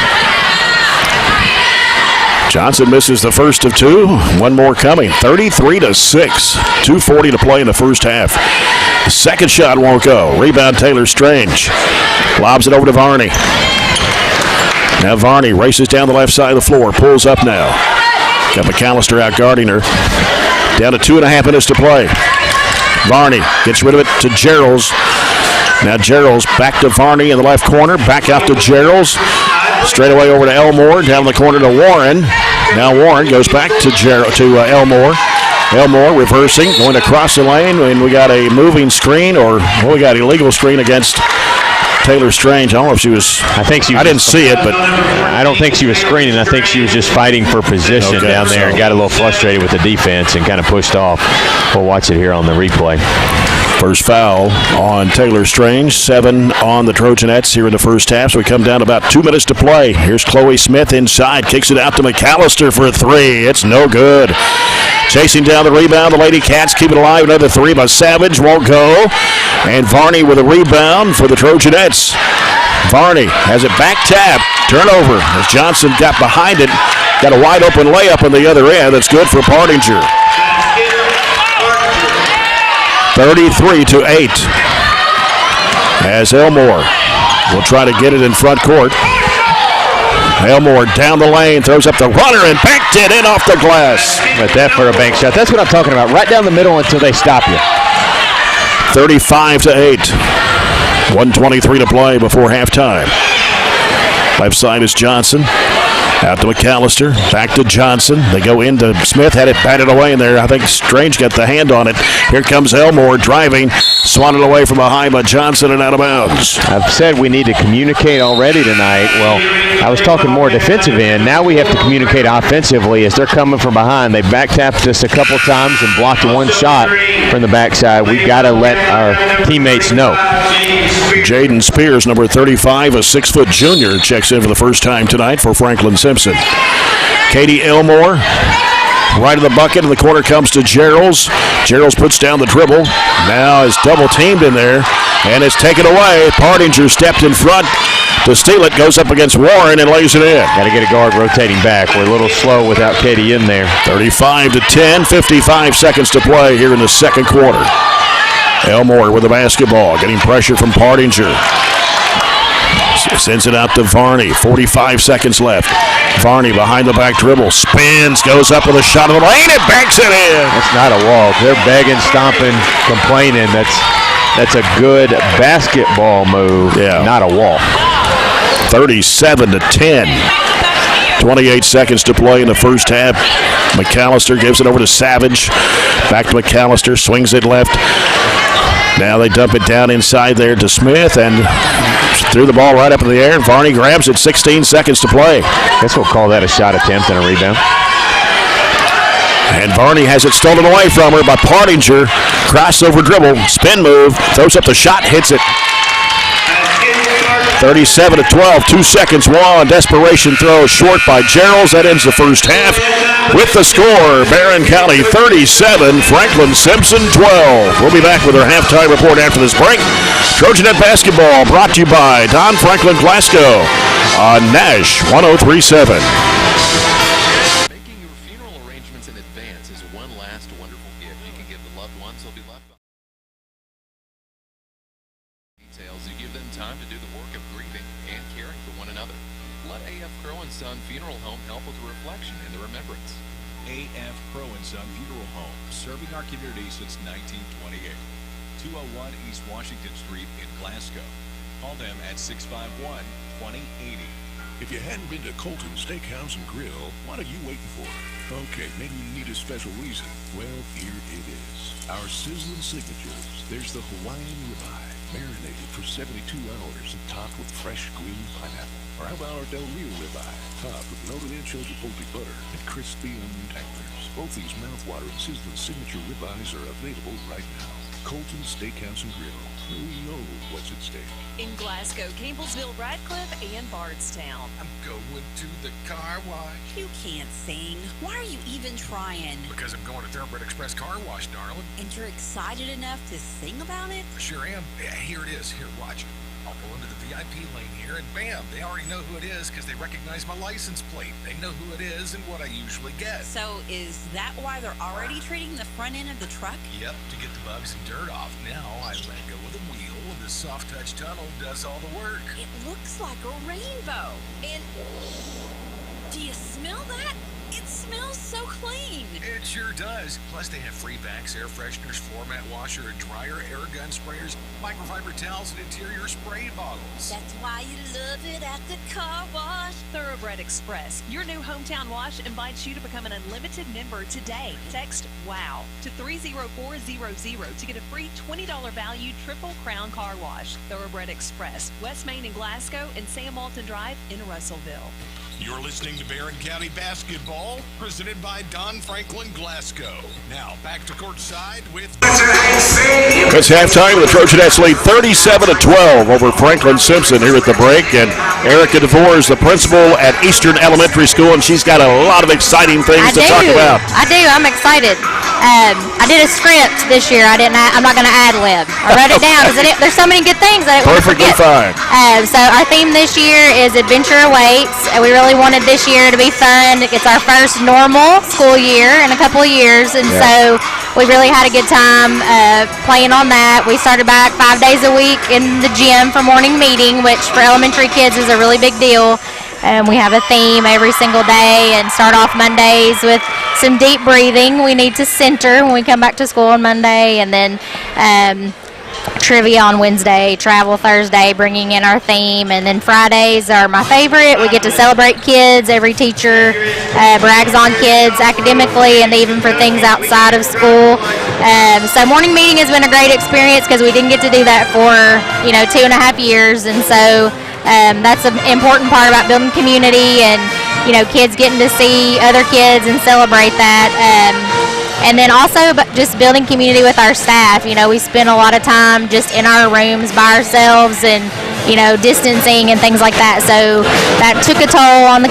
Johnson misses the first of 2. One more coming. 33-6. 2:40 to play in the first half. The second shot won't go. Rebound Taylor Strange. Lobs it over to Varney. Now Varney races down the left side of the floor. Pulls up now. Got McAllister out guarding her. Down to 2.5 minutes to play. Varney gets rid of it to Geralds. Now Geralds back to Varney in the left corner. Back out to Geralds. Straight away over to Elmore. Down the corner to Warren. Now Warren goes back to Elmore. Elmore reversing, going across the lane, and we got a moving screen, or we got illegal screen against Taylor Strange. I don't know if she was. I think she was. I didn't see it, but I don't think she was screening. I think she was just fighting for position down there and got a little frustrated with the defense and kind of pushed off. We'll watch it here on the replay. First foul on Taylor Strange, 7 on the Trojanettes here in the first half. So we come down to about 2 minutes to play. Here's Chloe Smith inside, kicks it out to McAllister for a 3. It's no good. Chasing down the rebound, the Lady Cats keep it alive. Another 3 by Savage, won't go. And Varney with a rebound for the Trojanettes. Varney has it back tap, turnover as Johnson got behind it. Got a wide open layup on the other end. That's good for Partinger. 33-8. As Elmore will try to get it in front court. Elmore down the lane, throws up the runner and banked it in off the glass. But that for a bank shot. That's what I'm talking about. Right down the middle until they stop you. 35-8. 1:23 to play before halftime. Left side is Johnson. Out to McAllister, back to Johnson. They go into Smith, had it batted away in there. I think Strange got the hand on it. Here comes Elmore driving, swatted away from behind by Johnson and out of bounds. I've said we need to communicate already tonight. Well, I was talking more defensive end. Now we have to communicate offensively as they're coming from behind. They back tapped us a couple times and blocked one shot from the backside. We've got to let our teammates know. Jaden Spears, number 35, a 6-foot junior, checks in for the first time tonight for Franklin-Simpson. Katie Elmore, right of the bucket, and the corner comes to Gerald's. Gerald's puts down the dribble. Now is double teamed in there, and it's taken away. Partinger stepped in front to steal it, goes up against Warren and lays it in. Got to get a guard rotating back. We're a little slow without Katie in there. 35-10, 55 seconds to play here in the second quarter. Elmore with the basketball, getting pressure from Partinger. Sends it out to Varney. 45 seconds left. Varney behind the back dribble. Spins, goes up with a shot of the lane, and banks it in. That's not a walk. They're begging, stomping, complaining. That's a good basketball move, not a walk. 37-10. 28 seconds to play in the first half. McAllister gives it over to Savage. Back to McAllister, swings it left. Now they dump it down inside there to Smith and threw the ball right up in the air. Varney grabs it, 16 seconds to play. Guess we'll call that a shot attempt and a rebound. And Varney has it stolen away from her by Partinger. Crossover dribble, spin move, throws up the shot, hits it. 37-12, 2 seconds. One desperation throw short by Geralds. That ends the first half with the score. Barren County 37, Franklin-Simpson 12. We'll be back with our halftime report after this break. Trojanet basketball brought to you by Don Franklin Glasgow on Nash 103.7. Making your funeral arrangements in advance is one last wonderful gift you can give the loved ones who'll be left behind. Details, you give them time to do the work of grieving and caring for one another. Let A.F. Crow & Son Funeral Home help with the reflection and the remembrance. A.F. Crow & Son Funeral Home, serving our community since 1928. 201 East Washington Street in Glasgow. Call them at 651-2080. If you hadn't been to Colton Steakhouse and Grill, what are you waiting for? Okay, maybe you need a special reason. Well, here it is. Our sizzling signatures. There's the Hawaiian ribeye, marinated for 72 hours and topped with fresh green pineapple. Or how about our Del Rio ribeye, topped with melted anchovies, chipotle butter, and crispy onion tanglers. Both these mouth-watering sizzling signature ribeyes are available right now. Colton Steakhouse and Grill. We know what's at stake. In Glasgow, Campbellsville, Radcliffe, and Bardstown. I'm going to the car wash. You can't sing. Why are you even trying? Because I'm going to Thoroughbred Express Car Wash, darling. And you're excited enough to sing about it? I sure am. Yeah, here it is. Here, watch. I'll pull into the VIP lane here, and bam, they already know who it is because they recognize my license plate. They know who it is and what I usually get. So is that why they're already treating the front end of the truck? Yep, to get the bugs and dirt off. Now I let go of the wheel, and the soft touch tunnel does all the work. It looks like a rainbow. And do you smell that? It smells smells so clean. It sure does. Plus, they have free vacs, air fresheners, floor mat washer and dryer, air gun sprayers, microfiber towels, and interior spray bottles. That's why you love it at the car wash. Thoroughbred Express, your new hometown wash, invites you to become an unlimited member today. Text WOW to 30400 to get a free $20 value Triple Crown car wash. Thoroughbred Express, West Main in Glasgow and Sam Walton Drive in Russellville. You're listening to Barren County Basketball, presented by Don Franklin Glasgow. Now, back to courtside with... It's halftime. The Trojanettes lead 37-12 over Franklin-Simpson here at the break. And Erica DeVore is the principal at Eastern Elementary School, and she's got a lot of exciting things to talk about. I do. I'm excited. I did a script this year. I'm not going to ad-lib. I wrote it down because there's so many good things that I didn't want to Perfectly forget. fine. So our theme this year is Adventure Awaits. We really wanted this year to be fun. It's our first normal school year in a couple of years, and so we really had a good time playing on that. We started back 5 days a week in the gym for morning meeting, which for elementary kids is a really big deal. We have a theme every single day and start off Mondays with some deep breathing. We need to center when we come back to school on Monday, and then trivia on Wednesday, travel Thursday, bringing in our theme, and then Fridays are my favorite. We get to celebrate kids. Every teacher brags on kids academically and even for things outside of school. So morning meeting has been a great experience because we didn't get to do that for 2.5 years, and so that's an important part about building community and kids getting to see other kids and celebrate that. And then also just building community with our staff. We spend a lot of time just in our rooms by ourselves and, distancing and things like that. So that took a toll on the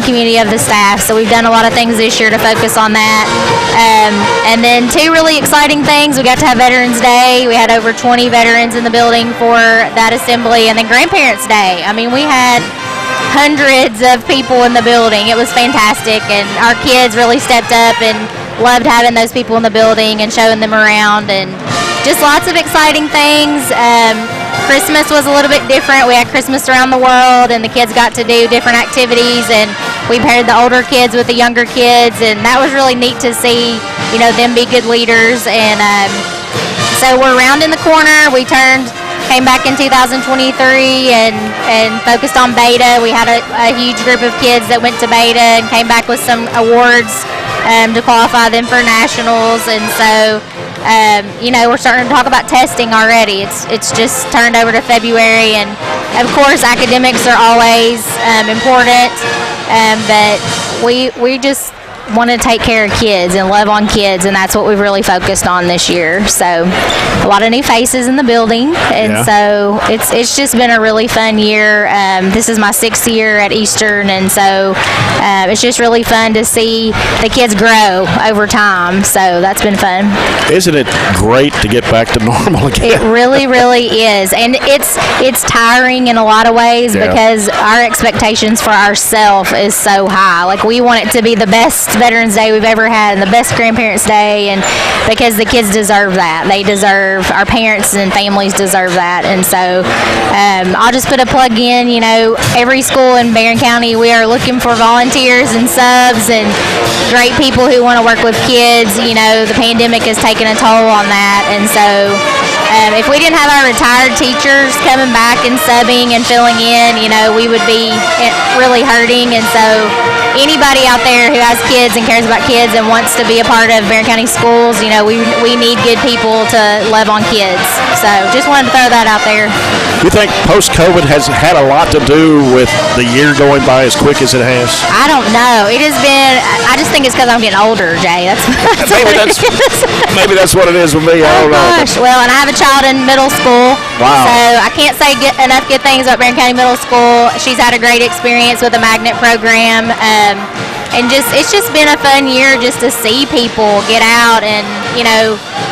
community of the staff. So we've done a lot of things this year to focus on that. And then two really exciting things. We got to have Veterans Day. We had over 20 veterans in the building for that assembly. And then Grandparents Day. I mean, we had hundreds of people in the building. It was fantastic. And our kids really stepped up and loved having those people in the building and showing them around, and just lots of exciting things. Christmas was a little bit different. We had Christmas around the world, and the kids got to do different activities, and we paired the older kids with the younger kids, and that was really neat to see, them be good leaders. And so we're rounding the corner. We came back in 2023 and focused on beta. We had a huge group of kids that went to beta and came back with some awards to qualify them for nationals. And so, we're starting to talk about testing already. It's just turned over to February, and of course academics are always important, but we just want to take care of kids and love on kids, and that's what we've really focused on this year. So a lot of new faces in the building, and so it's just been a really fun year. This is my 6th year at Eastern, and so it's just really fun to see the kids grow over time. So that's been fun. Isn't it great to get back to normal again? It really, really is, and it's tiring in a lot of ways because our expectations for ourselves is so high. Like, we want it to be the best Veterans Day we've ever had and the best Grandparents Day, and because the kids deserve that. Our parents and families deserve that. And so I'll just put a plug in. Every school in Barren County, we are looking for volunteers and subs and great people who want to work with kids. The pandemic has taken a toll on that, and so if we didn't have our retired teachers coming back and subbing and filling in, we would be really hurting. And so anybody out there who has kids and cares about kids and wants to be a part of Barren County schools, we need good people to love on kids. So just wanted to throw that out there. Do you think post-COVID has had a lot to do with the year going by as quick as it has? I don't know. It has been, I just think it's because I'm getting older, Jay. Maybe that's what it is with me. I don't know. Gosh. Well, and I have a child in middle school. Wow. So I can't say enough good things about Barren County Middle School. She's had a great experience with the magnet program. And it's just been a fun year just to see people get out and,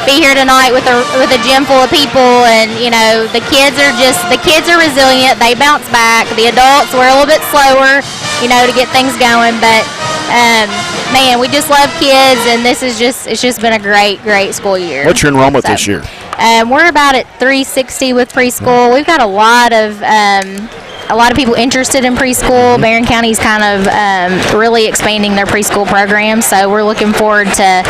be here tonight with a gym full of people. And, the kids are resilient. They bounce back. The adults were a little bit slower, to get things going. But, man, we just love kids, and it's just been a great school year. What's your enrollment this year? We're about at 360 with preschool. We've got a lot of a lot of people interested in preschool. Barren County's kind of really expanding their preschool program, so we're looking forward to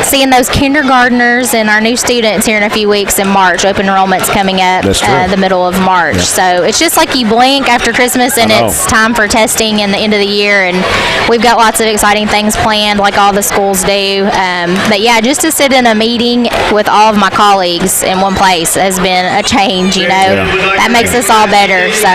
seeing those kindergartners and our new students here in a few weeks in March. Open enrollment's coming up the middle of March. Yeah. So it's just like you blink after Christmas and it's time for testing and the end of the year, and we've got lots of exciting things planned like all the schools do. But yeah, just to sit in a meeting with all of my colleagues in one place has been a change, you know. That makes us all better. So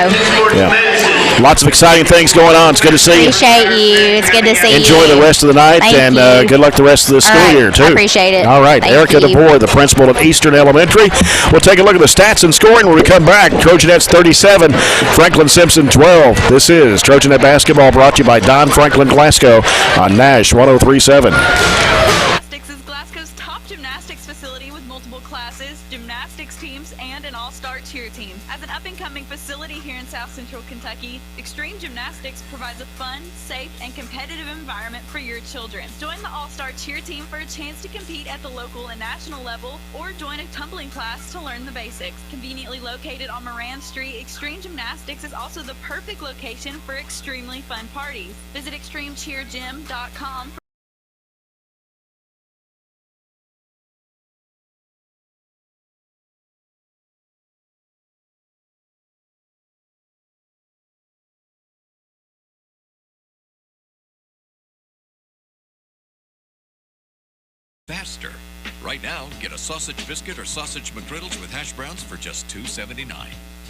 lots of exciting things going on. It's good to see you. Appreciate you. It's good to see you. Enjoy the rest of the night. Thank you. Good luck the rest of the school year too. I appreciate it. All right. Thank Erica you. DeBoer, the principal at Eastern Elementary. We'll take a look at the stats and scoring when we come back. Trojanettes 37, Franklin-Simpson 12. This is Trojanet Basketball, brought to you by Don Franklin Glasgow on Nash 103.7. Gymnastics is Glasgow's top gymnastics facility with multiple classes, gymnastics teams, and an all-star cheer team. As an up-and-coming facility here in South Central Kentucky, Extreme Gymnastics provides a fun, safe, and competitive environment for your children. Join the all-star cheer team for a chance to compete at the local and national level, or join a tumbling class to learn the basics. Conveniently located on Moran Street, Extreme Gymnastics is also the perfect location for extremely fun parties. Visit extremecheergym.com. Faster. Right now, get a sausage biscuit or sausage McGriddles with hash browns for just $2.79.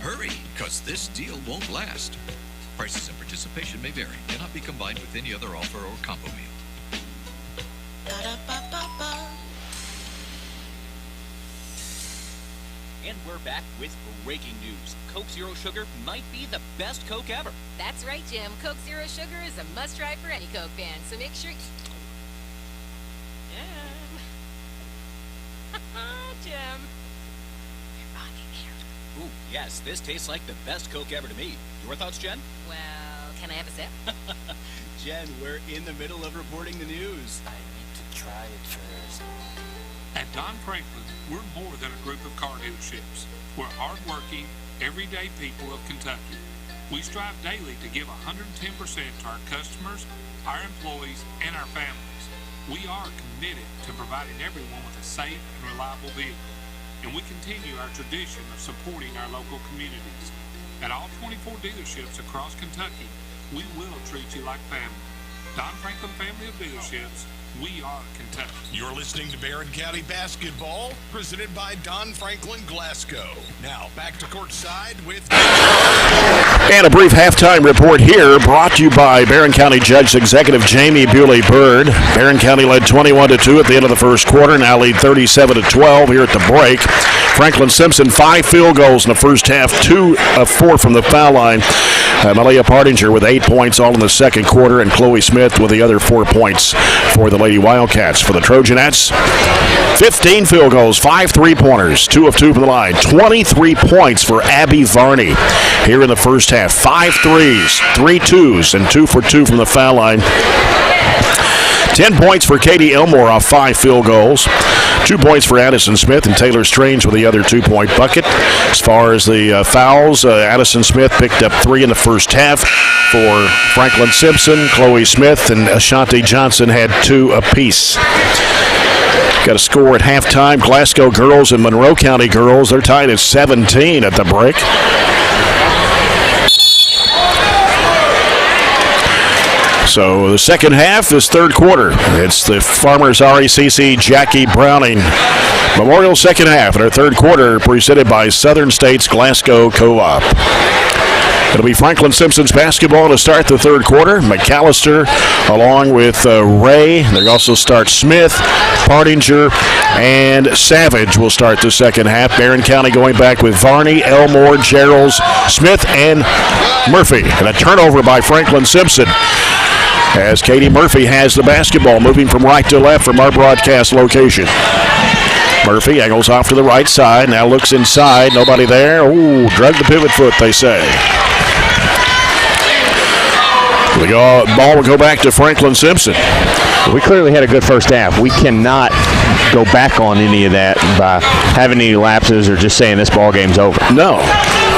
Hurry, because this deal won't last. Prices and participation may vary. Cannot be combined with any other offer or combo meal. And we're back with breaking news. Coke Zero Sugar might be the best Coke ever. That's right, Jim. Coke Zero Sugar is a must-try for any Coke fan, so make sure... Jim. You're on here. Ooh, yes, this tastes like the best Coke ever to me. Your thoughts, Jen? Well, can I have a sip? Jen, we're in the middle of reporting the news. I need to try it first. At Don Franklin, we're more than a group of car dealerships. We're hardworking, everyday people of Kentucky. We strive daily to give 110% to our customers, our employees, and our families. We are committed to providing everyone with a safe and reliable vehicle, and we continue our tradition of supporting our local communities. At all 24 dealerships across Kentucky, we will treat you like family. Don Franklin Family of Dealerships, we are Kentucky. You're listening to Barren County Basketball, presented by Don Franklin Glasgow. Now, back to courtside with... And a brief halftime report here, brought to you by Barren County Judge Executive Jamie Bewley-Byrd. Barren County led 21-2 at the end of the first quarter, now lead 37-12 here at the break. Franklin-Simpson, 5 field goals in the first half, 2 of 4 from the foul line. Malia Partinger with 8 points all in the second quarter, and Chloe Smith with the other 4 points for the Lady Wildcats. For the Trojanettes, 15 field goals, 5 3-pointers, 2 of 2 from the line, 23 points for Abby Varney here in the first half. 5 threes, 3 twos, and 2 for 2 from the foul line. 10 points for Katie Elmore off 5 field goals. 2 points for Addison Smith, and Taylor Strange with the other 2-point bucket. As far as the fouls, Addison Smith picked up 3 in the first half for Franklin-Simpson. Chloe Smith and Ashanti Johnson had 2 apiece. Got a score at halftime. Glasgow girls and Monroe County girls, they're tied at 17 at the break. So the second half is third quarter. It's the Farmers RECC Jackie Browning Memorial second half in our third quarter, presented by Southern States Glasgow Co-op. It'll be Franklin-Simpson's basketball to start the third quarter. McAllister along with Ray. They also start Smith, Partinger, and Savage will start the second half. Barren County going back with Varney, Elmore, Geralds, Smith, and Murphy. And a turnover by Franklin-Simpson, as Katie Murphy has the basketball, moving from right to left from our broadcast location. Murphy angles off to the right side, now looks inside, nobody there. Ooh, drug the pivot foot, they say. The ball will go back to Franklin-Simpson. We clearly had a good first half. We cannot go back on any of that by having any lapses or just saying this ball game's over. No.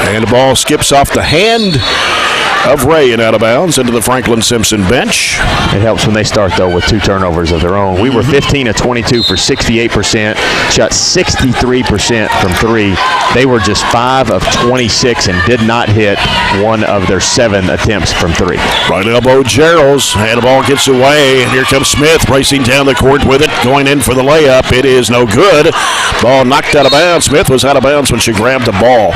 And the ball skips off the hand of Ray and out of bounds into the Franklin-Simpson bench. It helps when they start, though, with 2 turnovers of their own. We were 15 of 22 for 68%, shot 63% from 3. They were just 5 of 26 and did not hit 1 of their 7 attempts from 3. Right elbow, Gerald's, and the ball gets away, and here comes Smith racing down the court with it, going in for the layup. It is no good. Ball knocked out of bounds. Smith was out of bounds when she grabbed the ball.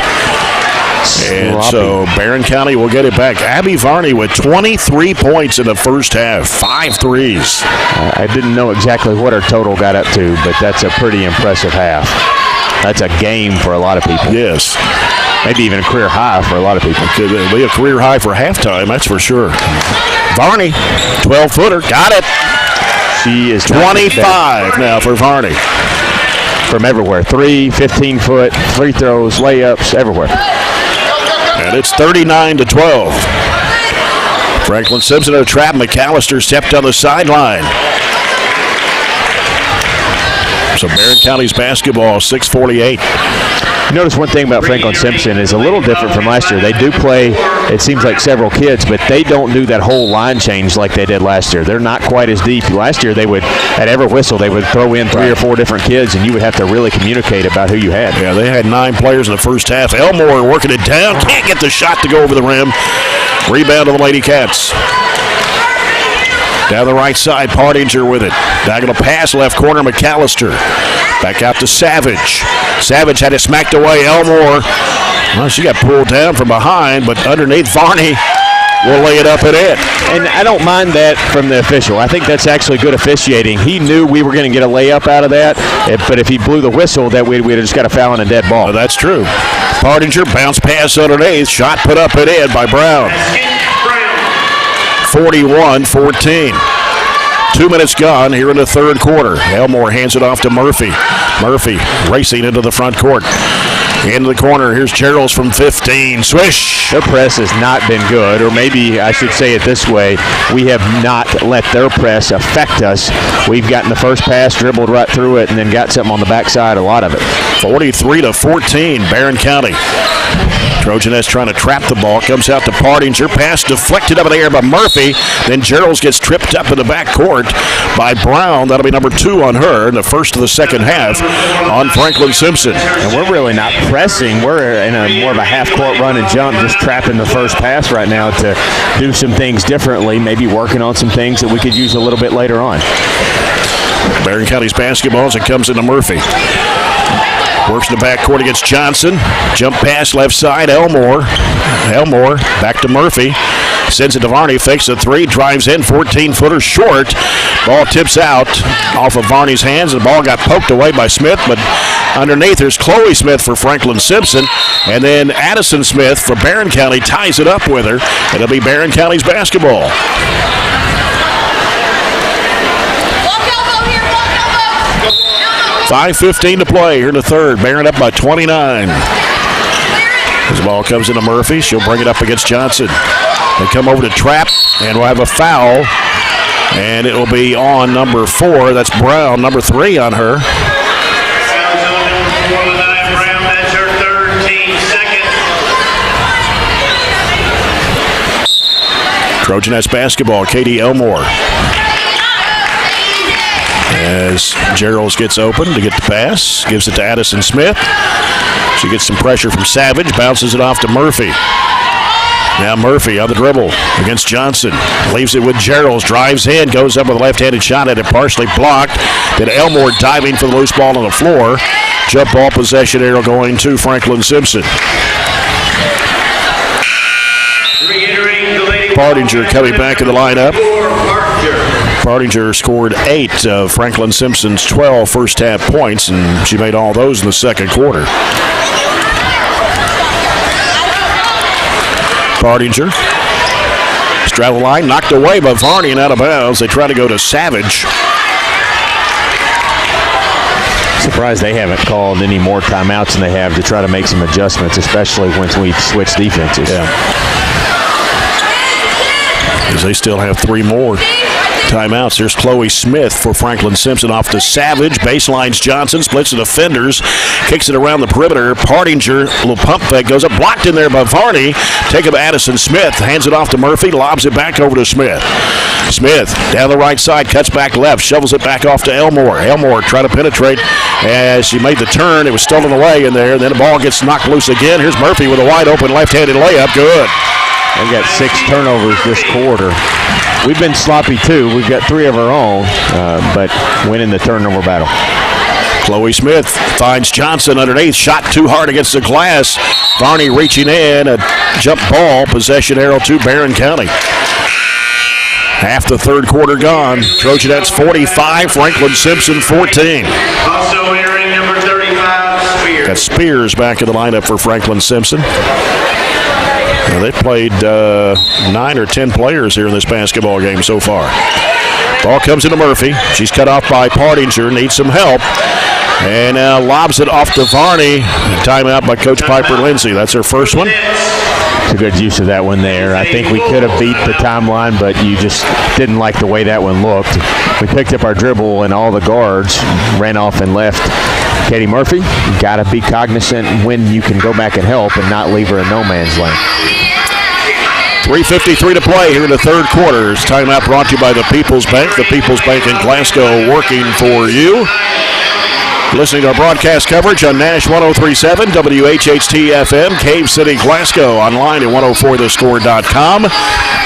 And so Barren County will get it back. Abby Varney with 23 points in the first half, 5 threes. I didn't know exactly what her total got up to, but that's a pretty impressive half. That's a game for a lot of people. Yes. Maybe even a career high for a lot of people. Could be a career high for halftime, that's for sure. Varney, 12-footer, got it. She is 25 now for Varney. From everywhere, 3, 15-foot, free throws, layups, everywhere. And it's 39-12. Franklin-Simpson in a trap. McAllister stepped on the sideline. So Barren County's basketball, 6:48. You notice one thing about Franklin-Simpson is a little different from last year. They do play, it seems like, several kids, but they don't do that whole line change like they did last year. They're not quite as deep. Last year, they would, at every whistle, they would throw in 3 or 4 different kids, and you would have to really communicate about who you had. Yeah, they had 9 players in the first half. Elmore working it down. Can't get the shot to go over the rim. Rebound to the Lady Cats. Down the right side, Partinger with it. Diagonal pass, left corner, McAllister. Back out to Savage. Savage had it smacked away. Elmore, well, she got pulled down from behind, but underneath, Varney will lay it up and in. And I don't mind that from the official. I think that's actually good officiating. He knew we were going to get a layup out of that, but if he blew the whistle, that we'd have just got a foul and a dead ball. Well, that's true. Partinger, bounce pass underneath. Shot put up and in by Brown. 41-14. 2 minutes gone here in the third quarter. Elmore hands it off to Murphy. Murphy racing into the front court. Into the corner. Here's Gerald's from 15. Swish. Their press has not been good, or maybe I should say it this way. We have not let their press affect us. We've gotten the first pass, dribbled right through it, and then got something on the backside, a lot of it. 43-14, Barren County. Trojans trying to trap the ball. Comes out to Partinger. Pass deflected up in the air by Murphy. Then Gerald's gets tripped up in the back court by Brown. That'll be number 2 on her in the first of the second half on Franklin-Simpson. And we're really not pressing. We're in a more of a half-court run and jump, just trapping the first pass right now to do some things differently, maybe working on some things that we could use a little bit later on. Barren County's basketball as it comes into Murphy. Works in the backcourt against Johnson. Jump pass left side, Elmore. Elmore back to Murphy. Sends it to Varney, fakes a 3, drives in, 14-footer short. Ball tips out off of Varney's hands. The ball got poked away by Smith, but underneath there's Chloe Smith for Franklin-Simpson. And then Addison Smith for Barren County ties it up with her. It'll be Barren County's basketball. 5:15 to play here in the third. Barren up by 29. As the ball comes into Murphy, she'll bring it up against Johnson. They come over to trap, and we'll have a foul. And it will be on number 4. That's Brown, number 3 on her. That's her 13 second. Trojanets basketball, Katie Elmore. As Gerald's gets open to get the pass, gives it to Addison Smith. She gets some pressure from Savage, bounces it off to Murphy. Now Murphy on the dribble against Johnson. Leaves it with Gerald's, drives in, goes up with a left-handed shot at it, partially blocked. Then Elmore diving for the loose ball on the floor. Jump ball possession arrow going to Franklin-Simpson. Partinger coming back in the lineup. Partinger scored 8 of Franklin-Simpson's 12 first-half points, and she made all those in the second quarter. Partinger straddle line, knocked away by Varney and out of bounds. They try to go to Savage. Surprised they haven't called any more timeouts than they have to try to make some adjustments, especially once we switch defenses. Yeah. Because they still have 3 more. Timeouts. There's Chloe Smith for Franklin-Simpson off to Savage. Baselines Johnson. Splits the defenders. Kicks it around the perimeter. Partinger. Little pump fake. Goes up. Blocked in there by Varney. Take up Addison Smith. Hands it off to Murphy. Lobs it back over to Smith. Smith down the right side. Cuts back left. Shovels it back off to Elmore. Elmore trying to penetrate. As she made the turn, it was stolen away in there. Then the ball gets knocked loose again. Here's Murphy with a wide open left-handed layup. Good. They've got 6 turnovers this quarter. We've been sloppy too. We've got 3 of our own, but winning the turnover battle. Chloe Smith finds Johnson underneath. Shot too hard against the glass. Varney reaching in. A jump ball. Possession arrow to Barren County. Half the third quarter gone. Trojanettes 45, Franklin-Simpson 14. Also entering number 35, Spears. Got Spears back in the lineup for Franklin-Simpson. Now, they've played 9 or 10 players here in this basketball game so far. Ball comes into Murphy. She's cut off by Partinger. Needs some help. And now lobs it off to Varney. Timeout by Coach Piper Lindsay. That's her first one. It's a good use of that one there. I think we could have beat the timeline, but you just didn't like the way that one looked. We picked up our dribble, and all the guards ran off and left. Katie Murphy, you got to be cognizant when you can go back and help and not leave her in no man's lane. 3:53 to play here in the third quarter. It's timeout brought to you by the People's Bank. The People's Bank in Glasgow working for you. Listening to our broadcast coverage on Nash 103.7, WHHT-FM, Cave City, Glasgow. Online at 104thescore.com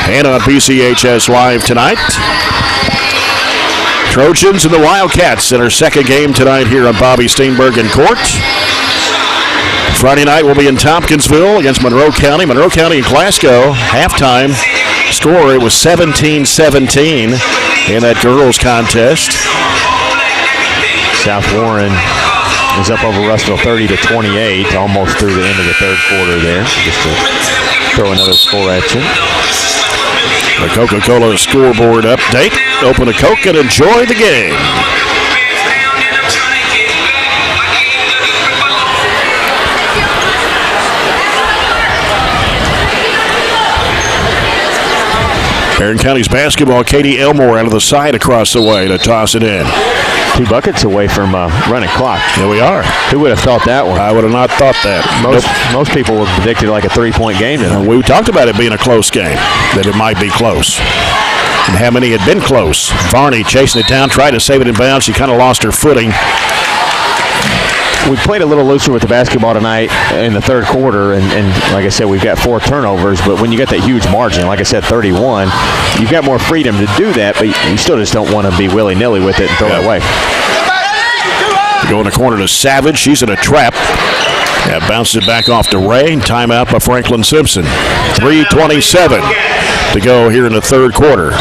and on PCHS Live tonight. Trojans and the Wildcats in our second game tonight here on Bobby Steenbergen Court. Friday night we'll be in Tompkinsville against Monroe County. Monroe County and Glasgow. Halftime score, it was 17-17 in that girls contest. South Warren is up over Russell 30-28, almost through the end of the third quarter there. Just to throw another score at you. The Coca-Cola scoreboard update. Open a Coke and enjoy the game. Barren County's basketball. Katie Elmore out of the side across the way to toss it in. 2 buckets away from running clock. Here we are. Who would have thought that one? I would have not thought that. Most people would have predicted like a 3-point game tonight. We talked about it being a close game, that it might be close. And how many had been close. Varney chasing it down, tried to save it in bounds. She kind of lost her footing. We played a little looser with the basketball tonight in the third quarter, and like I said, we've got 4 turnovers, but when you get that huge margin, like I said, 31, you've got more freedom to do that, but you still just don't want to be willy-nilly with it and throw it away. Go in the corner to Savage. She's in a trap. Yeah, bounces it back off to Ray. Timeout by Franklin-Simpson. 3:27 to go here in the third quarter.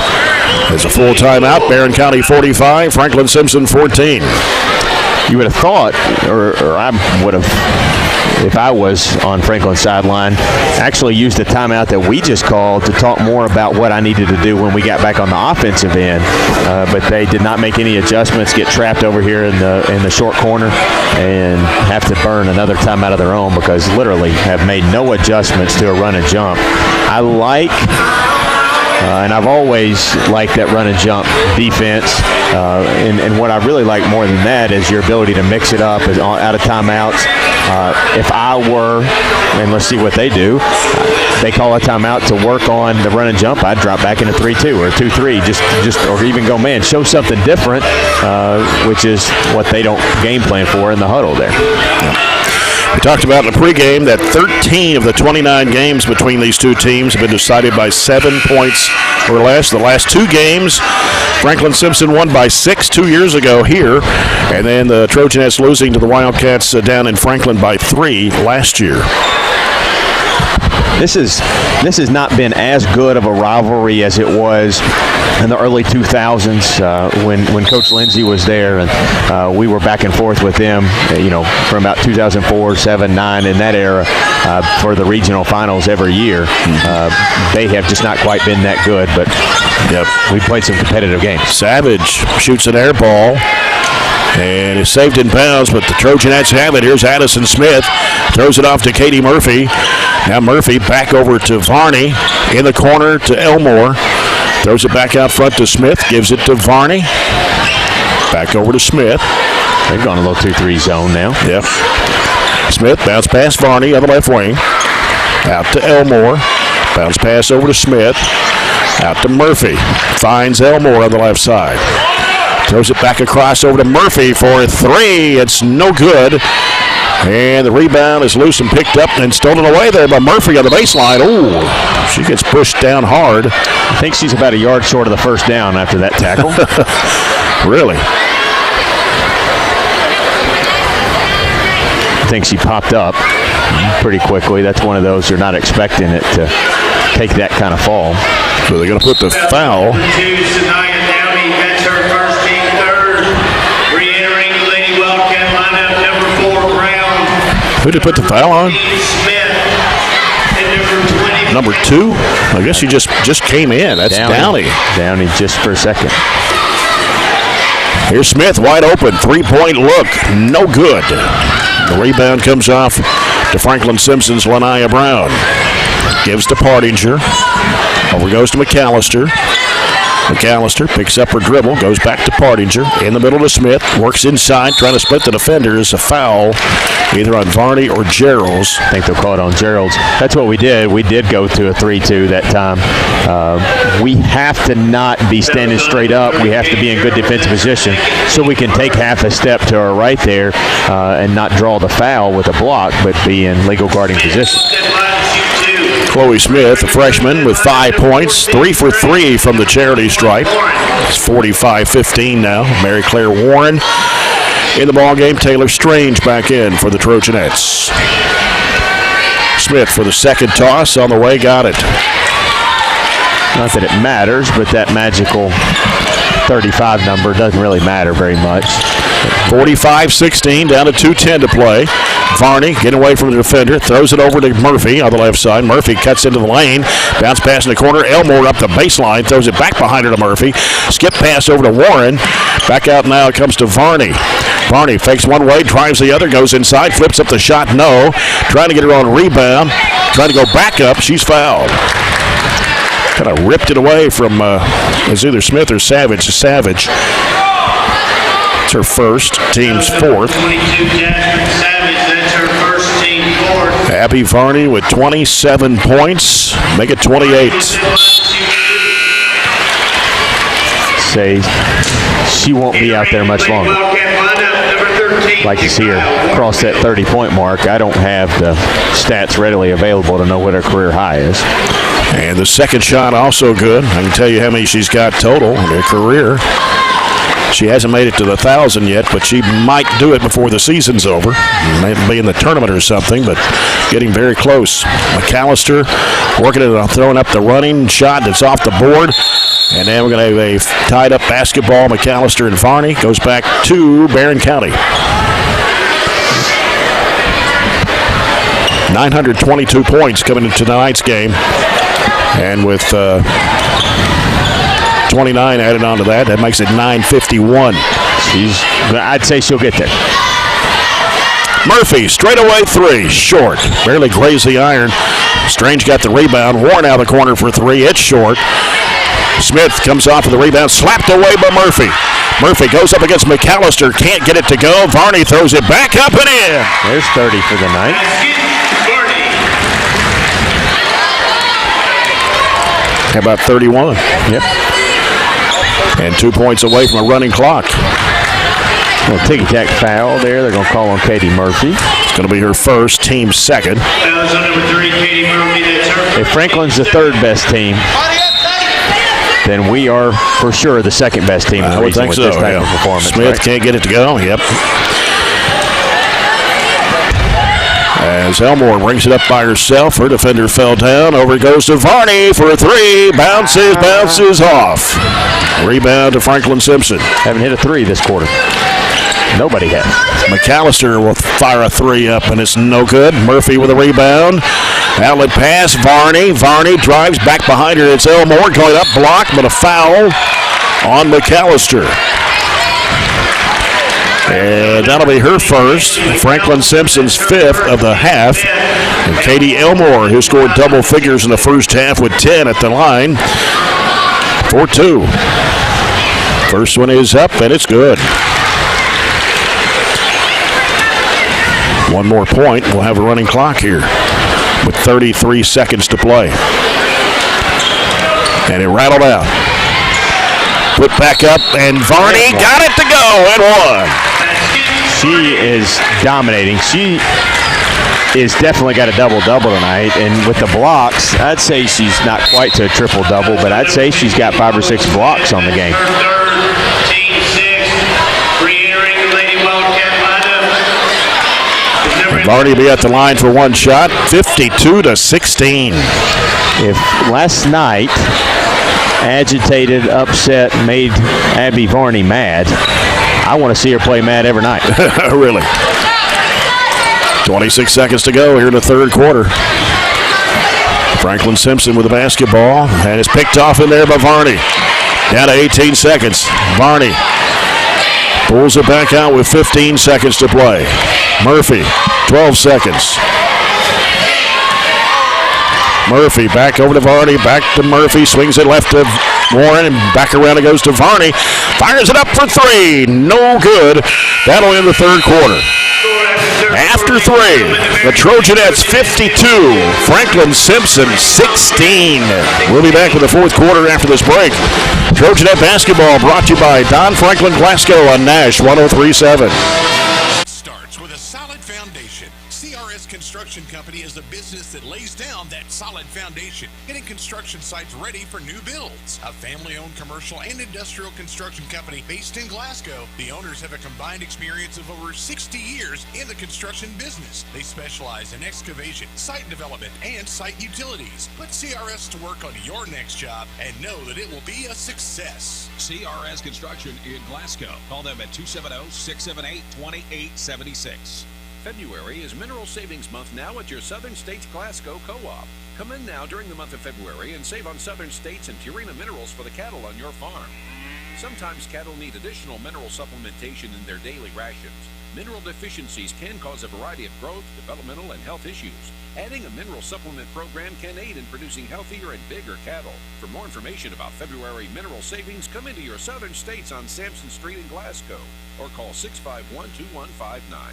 There's a full timeout. Barren County 45, Franklin-Simpson 14. You would have thought, or I would have, if I was on Franklin's sideline, actually used the timeout that we just called to talk more about what I needed to do when we got back on the offensive end. But they did not make any adjustments, get trapped over here in the short corner, and have to burn another timeout of their own because literally have made no adjustments to a run and jump. I like... and I've always liked that run and jump defense. And what I really like more than that is your ability to mix it up out of timeouts. If I were, and let's see what they do, they call a timeout to work on the run and jump, I'd drop back into 3-2 or 2-3, just or even go man, show something different, which is what they don't game plan for in the huddle there. Yeah. We talked about in the pregame that 13 of the 29 games between these two teams have been decided by 7 points or less. The last 2 games, Franklin-Simpson won by 6 2 years ago here, and then the Trojans losing to the Wildcats down in Franklin by 3 last year. This has not been as good of a rivalry as it was in the early 2000s when Coach Lindsay was there, and we were back and forth with them, from about 2004, 7, 9 in that era for the regional finals every year. They have just not quite been that good, but we played some competitive games. Savage shoots an air ball. And it's saved in bounds, but the Trojanettes have it. Here's Addison Smith. Throws it off to Katie Murphy. Now Murphy back over to Varney. In the corner to Elmore. Throws it back out front to Smith. Gives it to Varney. Back over to Smith. They've gone a little 2-3 zone now. Yep. Smith bounce past Varney on the left wing. Out to Elmore. Bounce pass over to Smith. Out to Murphy. Finds Elmore on the left side. Throws it back across over to Murphy for a three. It's no good. And the rebound is loose and picked up and stolen away there by Murphy on the baseline. Ooh, she gets pushed down hard. I think she's about a yard short of the first down after that tackle. Really? I think she popped up pretty quickly. That's one of those they're not expecting it to take that kind of fall. So they're going to put the foul. Who did they put the foul on? Number 2? I guess he just came in. That's Downey. Downey just for a second. Here's Smith wide open. 3-point look. No good. The rebound comes off to Franklin-Simpson's Lania Brown. Gives to Partinger. Over goes to McAllister. McAllister picks up her dribble, goes back to Partinger. In the middle to Smith. Works inside, trying to split the defenders. A foul either on Varney or Gerald's. I think they'll call it on Gerald's. That's what we did. We did go to a 3-2 that time. We have to not be standing straight up. We have to be in good defensive position so we can take half a step to our right there and not draw the foul with a block, but be in legal guarding position. Chloe Smith, a freshman with 5 points, 3 for 3 from the charity stripe. It's 45-15 now. Mary Claire Warren in the ballgame. Taylor Strange back in for the Trojanettes. Smith for the second toss on the way, got it. Not that it matters, but that magical 35 number doesn't really matter very much. 45-16, down to 2:10 to play. Varney getting away from the defender, throws it over to Murphy on the left side. Murphy cuts into the lane, bounce pass in the corner. Elmore up the baseline, throws it back behind her to Murphy. Skip pass over to Warren. Back out now, it comes to Varney. Varney fakes one way, drives the other, goes inside, flips up the shot, no. Trying to get her on a rebound, trying to go back up, she's fouled. Kind of ripped it away from it's either Smith or Savage. Savage. It's her first, team's fourth. Abby Varney with 27 points. Make it 28. Say she won't be out there much longer. Like to see her cross that 30-point mark. I don't have the stats readily available to know what her career high is. And the second shot also good. I can tell you how many she's got total in her career. She hasn't made it to the 1,000 yet, but she might do it before the season's over. Maybe be in the tournament or something, but getting very close. McAllister working it on throwing up the running shot that's off the board. And then we're going to have a tied-up basketball. McAllister and Varney goes back to Barren County. 922 points coming into tonight's game. And with 29 added on to that, that makes it 951. I'd say she'll get there. Murphy, straightaway three, short. Barely grazed the iron. Strange got the rebound. Warren out of the corner for three. It's short. Smith comes off of the rebound, slapped away by Murphy. Murphy goes up against McAllister, can't get it to go. Varney throws it back up and in. There's 30 for the night. How about 31? Yep. And 2 points away from a running clock. Well, ticky-tack foul there. They're going to call on Katie Murphy. It's going to be her first, team second. If Franklin's the third best team, then we are for sure the second best team in the region with this type of performance. Smith can't get it to go. Yep. As Elmore brings it up by herself, her defender fell down. Over it goes to Varney for a three. Bounces off. Rebound to Franklin-Simpson. Haven't hit a three this quarter. Nobody has. McAllister will fire a three up, and it's no good. Murphy with a rebound. Outlet pass, Varney. Varney drives back behind her. It's Elmore going up, blocked, but a foul on McAllister. And that'll be her first. Franklin-Simpson's fifth of the half. And Katie Elmore, who scored double figures in the first half with 10 at the line. for 2. First one is up, and it's good. One more point. We'll have a running clock here with 33 seconds to play. And it rattled out. Put back up, and Varney got it to go and won. She is dominating. She is definitely got a double-double tonight, and with the blocks, I'd say she's not quite to a triple-double, but I'd say she's got 5 or 6 blocks on the game. Varney will be at the line for one shot, 52-16. If last night agitated, upset, made Abby Varney mad, I want to see her play mad every night. Really? 26 seconds to go here in the third quarter. Franklin-Simpson with the basketball, and it's picked off in there by Varney. Down to 18 seconds. Varney pulls it back out with 15 seconds to play. Murphy, 12 seconds. Murphy back over to Varney, back to Murphy, swings it left to Warren, and back around it goes to Varney. Fires it up for 3, no good. That'll end the third quarter. After 3, the Trojanettes 52, Franklin-Simpson 16. We'll be back with the fourth quarter after this break. Trojanette basketball brought to you by Don Franklin Glasgow on Nash 103.7. Starts with a solid foundation. CRS Construction Company is a business that lays down that solid foundation, getting construction sites ready for new builds. A family-owned commercial and industrial construction company based in Glasgow, the owners have a combined experience of over 60 years in the construction business. They specialize in excavation, site development, and site utilities. Put CRS to work on your next job and know that it will be a success. CRS Construction in Glasgow. Call them at 270-678-2876. February is Mineral Savings Month now at your Southern States Glasgow Co-op. Come in now during the month of February and save on Southern States and Purina minerals for the cattle on your farm. Sometimes cattle need additional mineral supplementation in their daily rations. Mineral deficiencies can cause a variety of growth, developmental, and health issues. Adding a mineral supplement program can aid in producing healthier and bigger cattle. For more information about February mineral savings, come into your Southern States on Sampson Street in Glasgow or call 651-2159.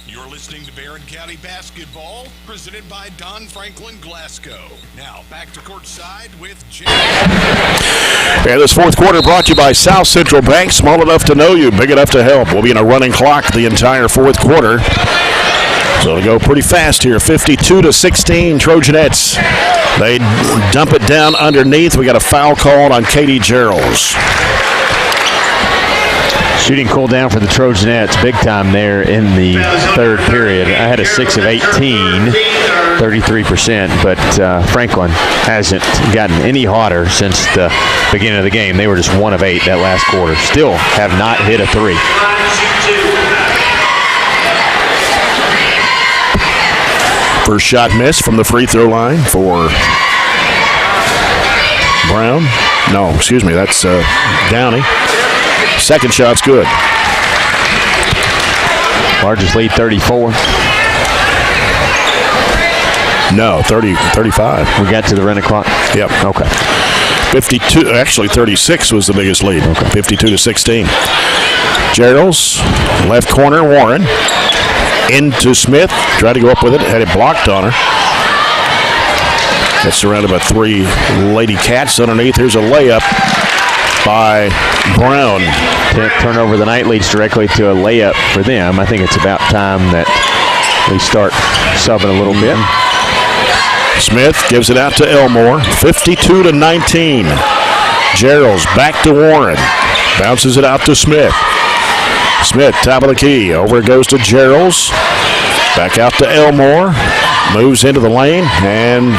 You're listening to Barren County Basketball, presented by Don Franklin Glasgow. Now, back to courtside with Jay. And this fourth quarter brought to you by South Central Bank. Small enough to know you, big enough to help. We'll be in a running clock the entire fourth quarter. So it'll go pretty fast here. 52-16 Trojanettes. They dump it down underneath. We got a foul called on Katie Geralds. Shooting cooled down for the Trojanettes big time there in the third period. I had a 6 of 18, 33%, but Franklin hasn't gotten any hotter since the beginning of the game. They were just 1 of 8 that last quarter. Still have not hit a 3. First shot missed from the free throw line for Brown. No, excuse me, that's Downey. Second shot's good. Largest lead, 34. No, 35. We got to the running clock? Yep. Okay. 52, actually 36 was the biggest lead. Okay. 52-16. Geralds, left corner, Warren. Into Smith, tried to go up with it, had it blocked on her. That's surrounded by 3 Lady Cats underneath. Here's a layup by Brown. 10th turnover of the night leads directly to a layup for them. I think it's about time that we start subbing a little bit. Smith gives it out to Elmore. 52-19. Geralds back to Warren. Bounces it out to Smith. Smith, top of the key. Over it goes to Geralds. Back out to Elmore. Moves into the lane and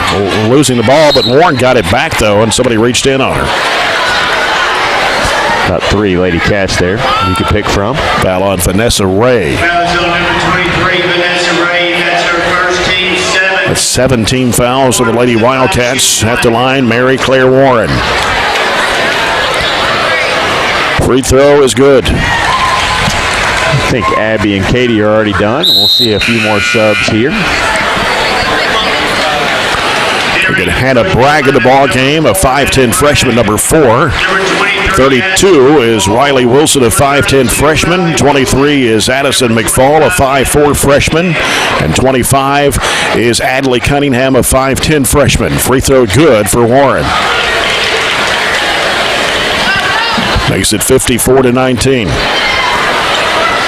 losing the ball, but Warren got it back, though, and somebody reached in on her. About 3 Lady Cats there you could pick from. Foul on Vanessa Ray. Fouls on number 23, Vanessa Ray. That's her first team, 7. That's 17 fouls for the Lady Wildcats. At the line, Mary Claire Warren. Free throw is good. I think Abby and Katie are already done. We'll see a few more subs here. We get Hannah Bragg in the ball game, a 5'10 freshman, number 4. 32 is Riley Wilson, a 5'10 freshman. 23 is Addison McFall, a 5'4 freshman. And 25 is Adley Cunningham, a 5'10 freshman. Free throw good for Warren. Makes it 54-19.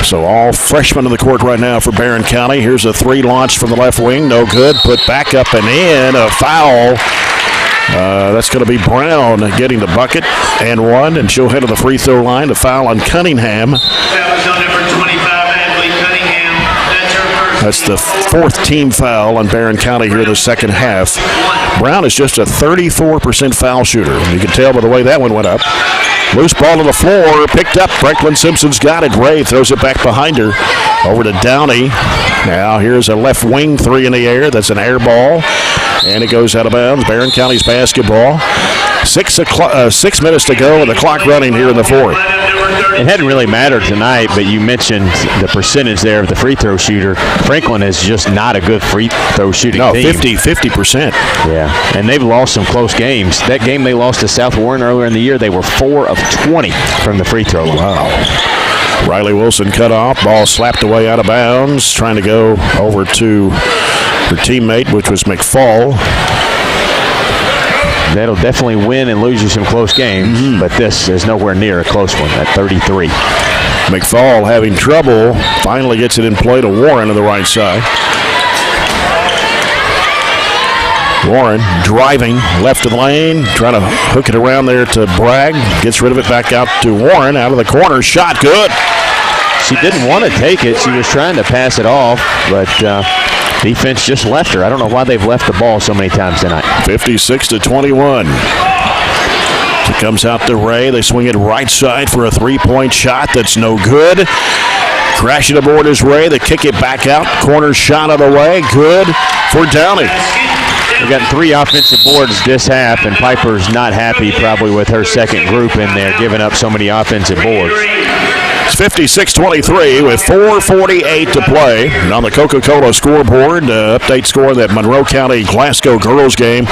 So all freshmen on the court right now for Barren County. Here's a 3 launched from the left wing. No good. Put back up and in. A foul. That's going to be Brown getting the bucket and 1. And she'll head to the free throw line to foul on Cunningham. That was on number 25, Adley Cunningham. That's her first. That's the 4th team foul on Barren County here in the second half. Brown is just a 34% foul shooter. You can tell by the way that one went up. Loose ball to the floor, picked up. Franklin-Simpson's got it. Ray throws it back behind her. Over to Downey. Now here's a left wing 3 in the air. That's an air ball. And it goes out of bounds. Barren County's basketball. 6 minutes to go and the clock running here in the 4th. It hadn't really mattered tonight, but you mentioned the percentage there of the free throw shooter. Franklin is just not a good free throw shooting team. 50%. Yeah, and they've lost some close games. That game they lost to South Warren earlier in the year, they were 4 of 20 from the free throw line. Wow. Riley Wilson cut off. Ball slapped away out of bounds. Trying to go over to her teammate, which was McFall. That'll definitely win and lose you some close games, but this is nowhere near a close one at 33. McFall having trouble. Finally gets it in play to Warren on the right side. Warren driving left of the lane, trying to hook it around there to Bragg. Gets rid of it back out to Warren. Out of the corner. Shot good. She didn't want to take it. She was trying to pass it off, but defense just left her. I don't know why they've left the ball so many times tonight. 56-21. It comes out to Ray. They swing it right side for a 3-point shot. That's no good. Crashing aboard is Ray. They kick it back out. Corner shot out of the way. Good for Downey. We've got 3 offensive boards this half, and Piper's not happy probably with her second group in there, giving up so many offensive boards. It's 56-23 with 4:48 to play. And on the Coca-Cola scoreboard, update score that Monroe County Glasgow girls game.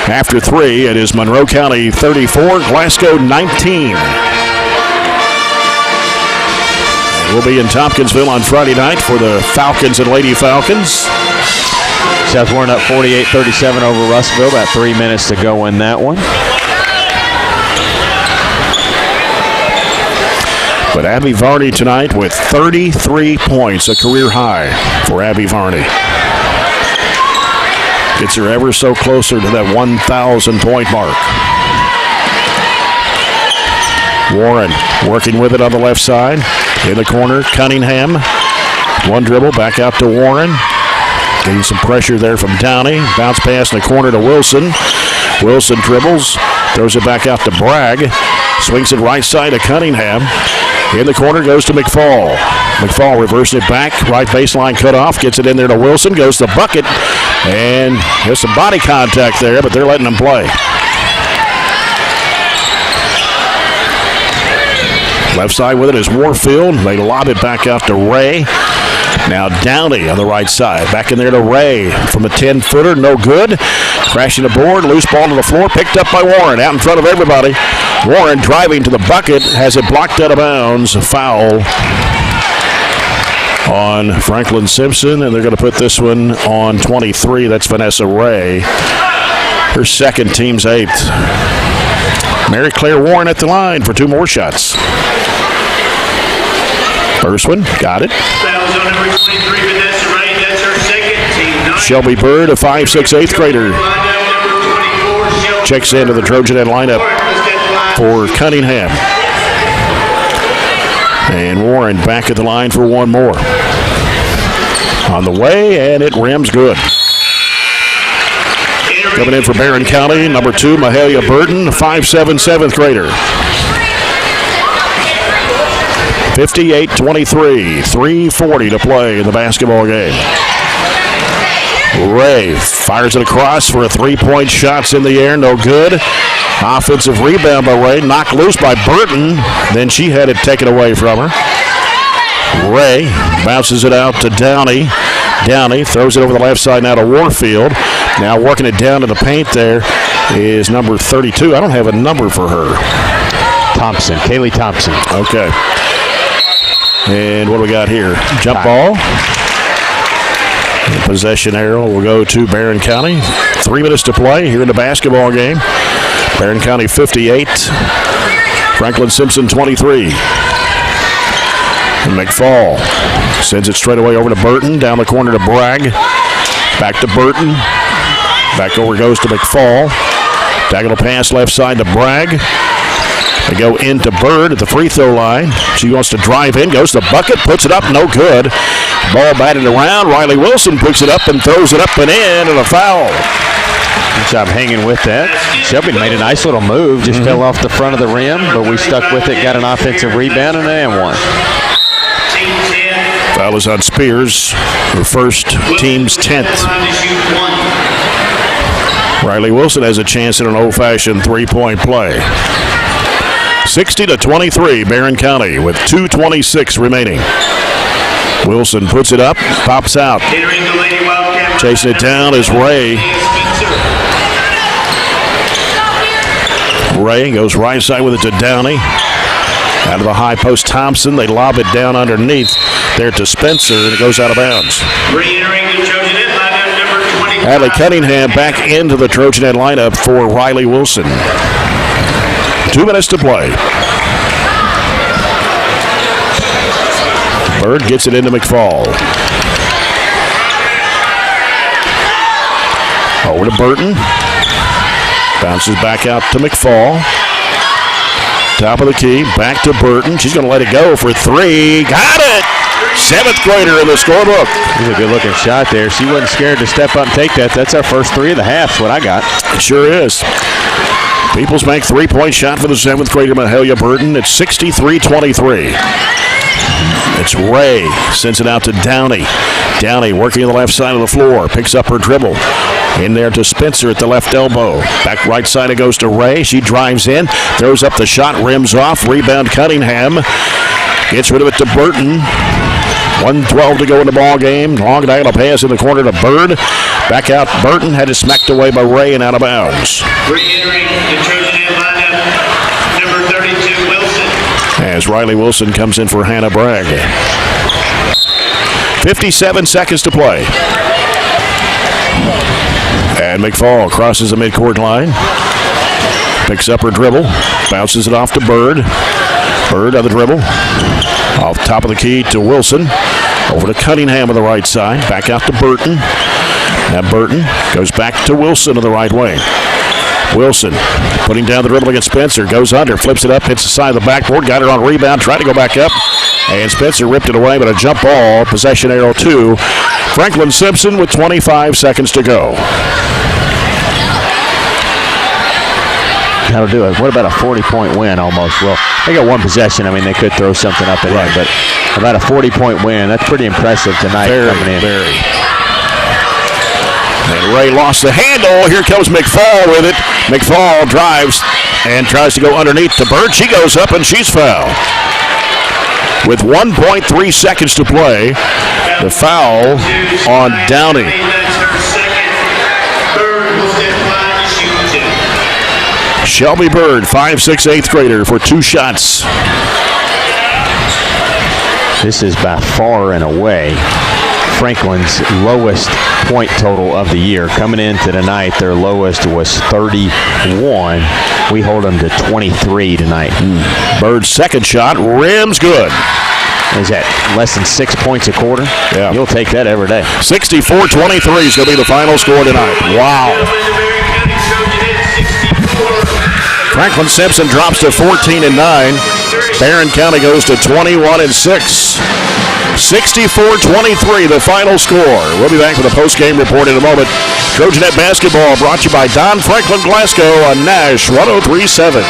After 3, it is Monroe County 34, Glasgow 19. And we'll be in Tompkinsville on Friday night for the Falcons and Lady Falcons. South Warren up 48-37 over Russellville. About 3 minutes to go in that one. But Abby Varney tonight with 33 points, a career high for Abby Varney. Gets her ever so closer to that 1,000-point mark. Warren working with it on the left side. In the corner, Cunningham. One dribble, back out to Warren. Getting some pressure there from Downey. Bounce pass in the corner to Wilson. Wilson dribbles, throws it back out to Bragg. Swings it right side to Cunningham. In the corner goes to McFall. McFall reversing it back. Right baseline cut off. Gets it in there to Wilson. Goes to the bucket. And there's some body contact there, but they're letting them play. Left side with it is Warfield. They lob it back out to Ray. Now Downey on the right side. Back in there to Ray from a 10-footer. No good. Crashing the board. Loose ball to the floor. Picked up by Warren. Out in front of everybody. Warren driving to the bucket. Has it blocked out of bounds. A foul on Franklin-Simpson. And they're going to put this one on 23. That's Vanessa Ray. Her second, team's 8th. Mary Claire Warren at the line for 2 more shots. First one, got it. That was on number 23, Vanessa Ray. That's her second, team 9. Shelby Bird, a 5'6", 8th grader, checks into the Trojan lineup for Cunningham. And Warren back at the line for 1 more. On the way, and it rims good. Coming in for Barren County, number 2, Mahalia Burton, a 5'7", 7th grader. 58-23, 3:40 to play in the basketball game. Ray fires it across for a 3-point shot's in the air, no good. Offensive rebound by Ray, knocked loose by Burton. Then she had it taken away from her. Ray bounces it out to Downey. Downey throws it over the left side now to Warfield. Now working it down to the paint there is number 32. I don't have a number for her. Thompson, Kaylee Thompson. Okay. And what do we got here? Jump ball. The possession arrow will go to Barren County. 3 minutes to play here in the basketball game. Barren County 58. Franklin-Simpson 23. And McFall sends it straight away over to Burton. Down the corner to Bragg. Back to Burton. Back over goes to McFall. Diagonal pass left side to Bragg. They go into Bird at the free throw line. She wants to drive in, goes to the bucket, puts it up, no good. Ball batted around. Riley Wilson picks it up and throws it up and in, and a foul. Good job hanging with that. Shelby made a nice little move, just fell off the front of the rim, but we stuck with it, got an offensive rebound, and one. Foul is on Spears, her first, team's 10th. Riley Wilson has a chance at an old-fashioned three-point play. 60-23, Barren County with 2:26 remaining. Wilson puts it up, pops out. Chasing it down is Ray. Ray goes right side with it to Downey. Out of the high post, Thompson. They lob it down underneath there to Spencer, and it goes out of bounds. Re-entering the Trojan Head lineup, number 25. Adley Cunningham back into the Trojan Head lineup for Riley Wilson. 2 minutes to play. Bird gets it into McFall. Over to Burton. Bounces back out to McFall. Top of the key, back to Burton. She's going to let it go for three. Got it! 7th grader in the scorebook. It was a good-looking shot there. She wasn't scared to step up and take that. That's our first 3 of the half, is what I got. It sure is. Peoples Bank three-point shot for the 7th grader, Mahalia Burton. It's 63-23. It's Ray. Sends it out to Downey. Downey working on the left side of the floor. Picks up her dribble. In there to Spencer at the left elbow. Back right side it goes to Ray. She drives in. Throws up the shot. Rims off. Rebound Cunningham. Gets rid of it to Burton. 1:12 to go in the ball game. Long diagonal pass in the corner to Bird. Back out Burton. Had it smacked away by Ray and out of bounds. Re-entering the Trojan Head lineup, number 32, Wilson. As Riley Wilson comes in for Hannah Bragg. 57 seconds to play. And McFall crosses the midcourt line. Picks up her dribble. Bounces it off to Bird. Bird on the dribble. Off top of the key to Wilson. Over to Cunningham on the right side. Back out to Burton. Now Burton goes back to Wilson on the right wing. Wilson putting down the dribble against Spencer. Goes under. Flips it up. Hits the side of the backboard. Got her on rebound. Tried to go back up. And Spencer ripped it away, but a jump ball. Possession arrow to Franklin-Simpson with 25 seconds to go. That'll do it. What about a 40-point win almost? Well, they got one possession. I mean, they could throw something up at him, but about a 40-point win. That's pretty impressive tonight coming in. Very. And Ray lost the handle. Here comes McFall with it. McFall drives and tries to go underneath to Bird. She goes up and she's fouled. With 1.3 seconds to play, the foul on Downey. Shelby Bird, 5'6", 8th grader for 2 shots. This is by far and away Franklin's lowest point total of the year. Coming into tonight, their lowest was 31. We hold them to 23 tonight. Bird's second shot, rims good. Is that less than 6 points a quarter? Yeah. You'll take that every day. 64-23 is going to be the final score tonight. Wow. Franklin-Simpson drops to 14-9. Barren County goes to 21-6. 64-23, the final score. We'll be back with a post-game report in a moment. Trojan Net Basketball brought to you by Don Franklin Glasgow on Nash 103.7.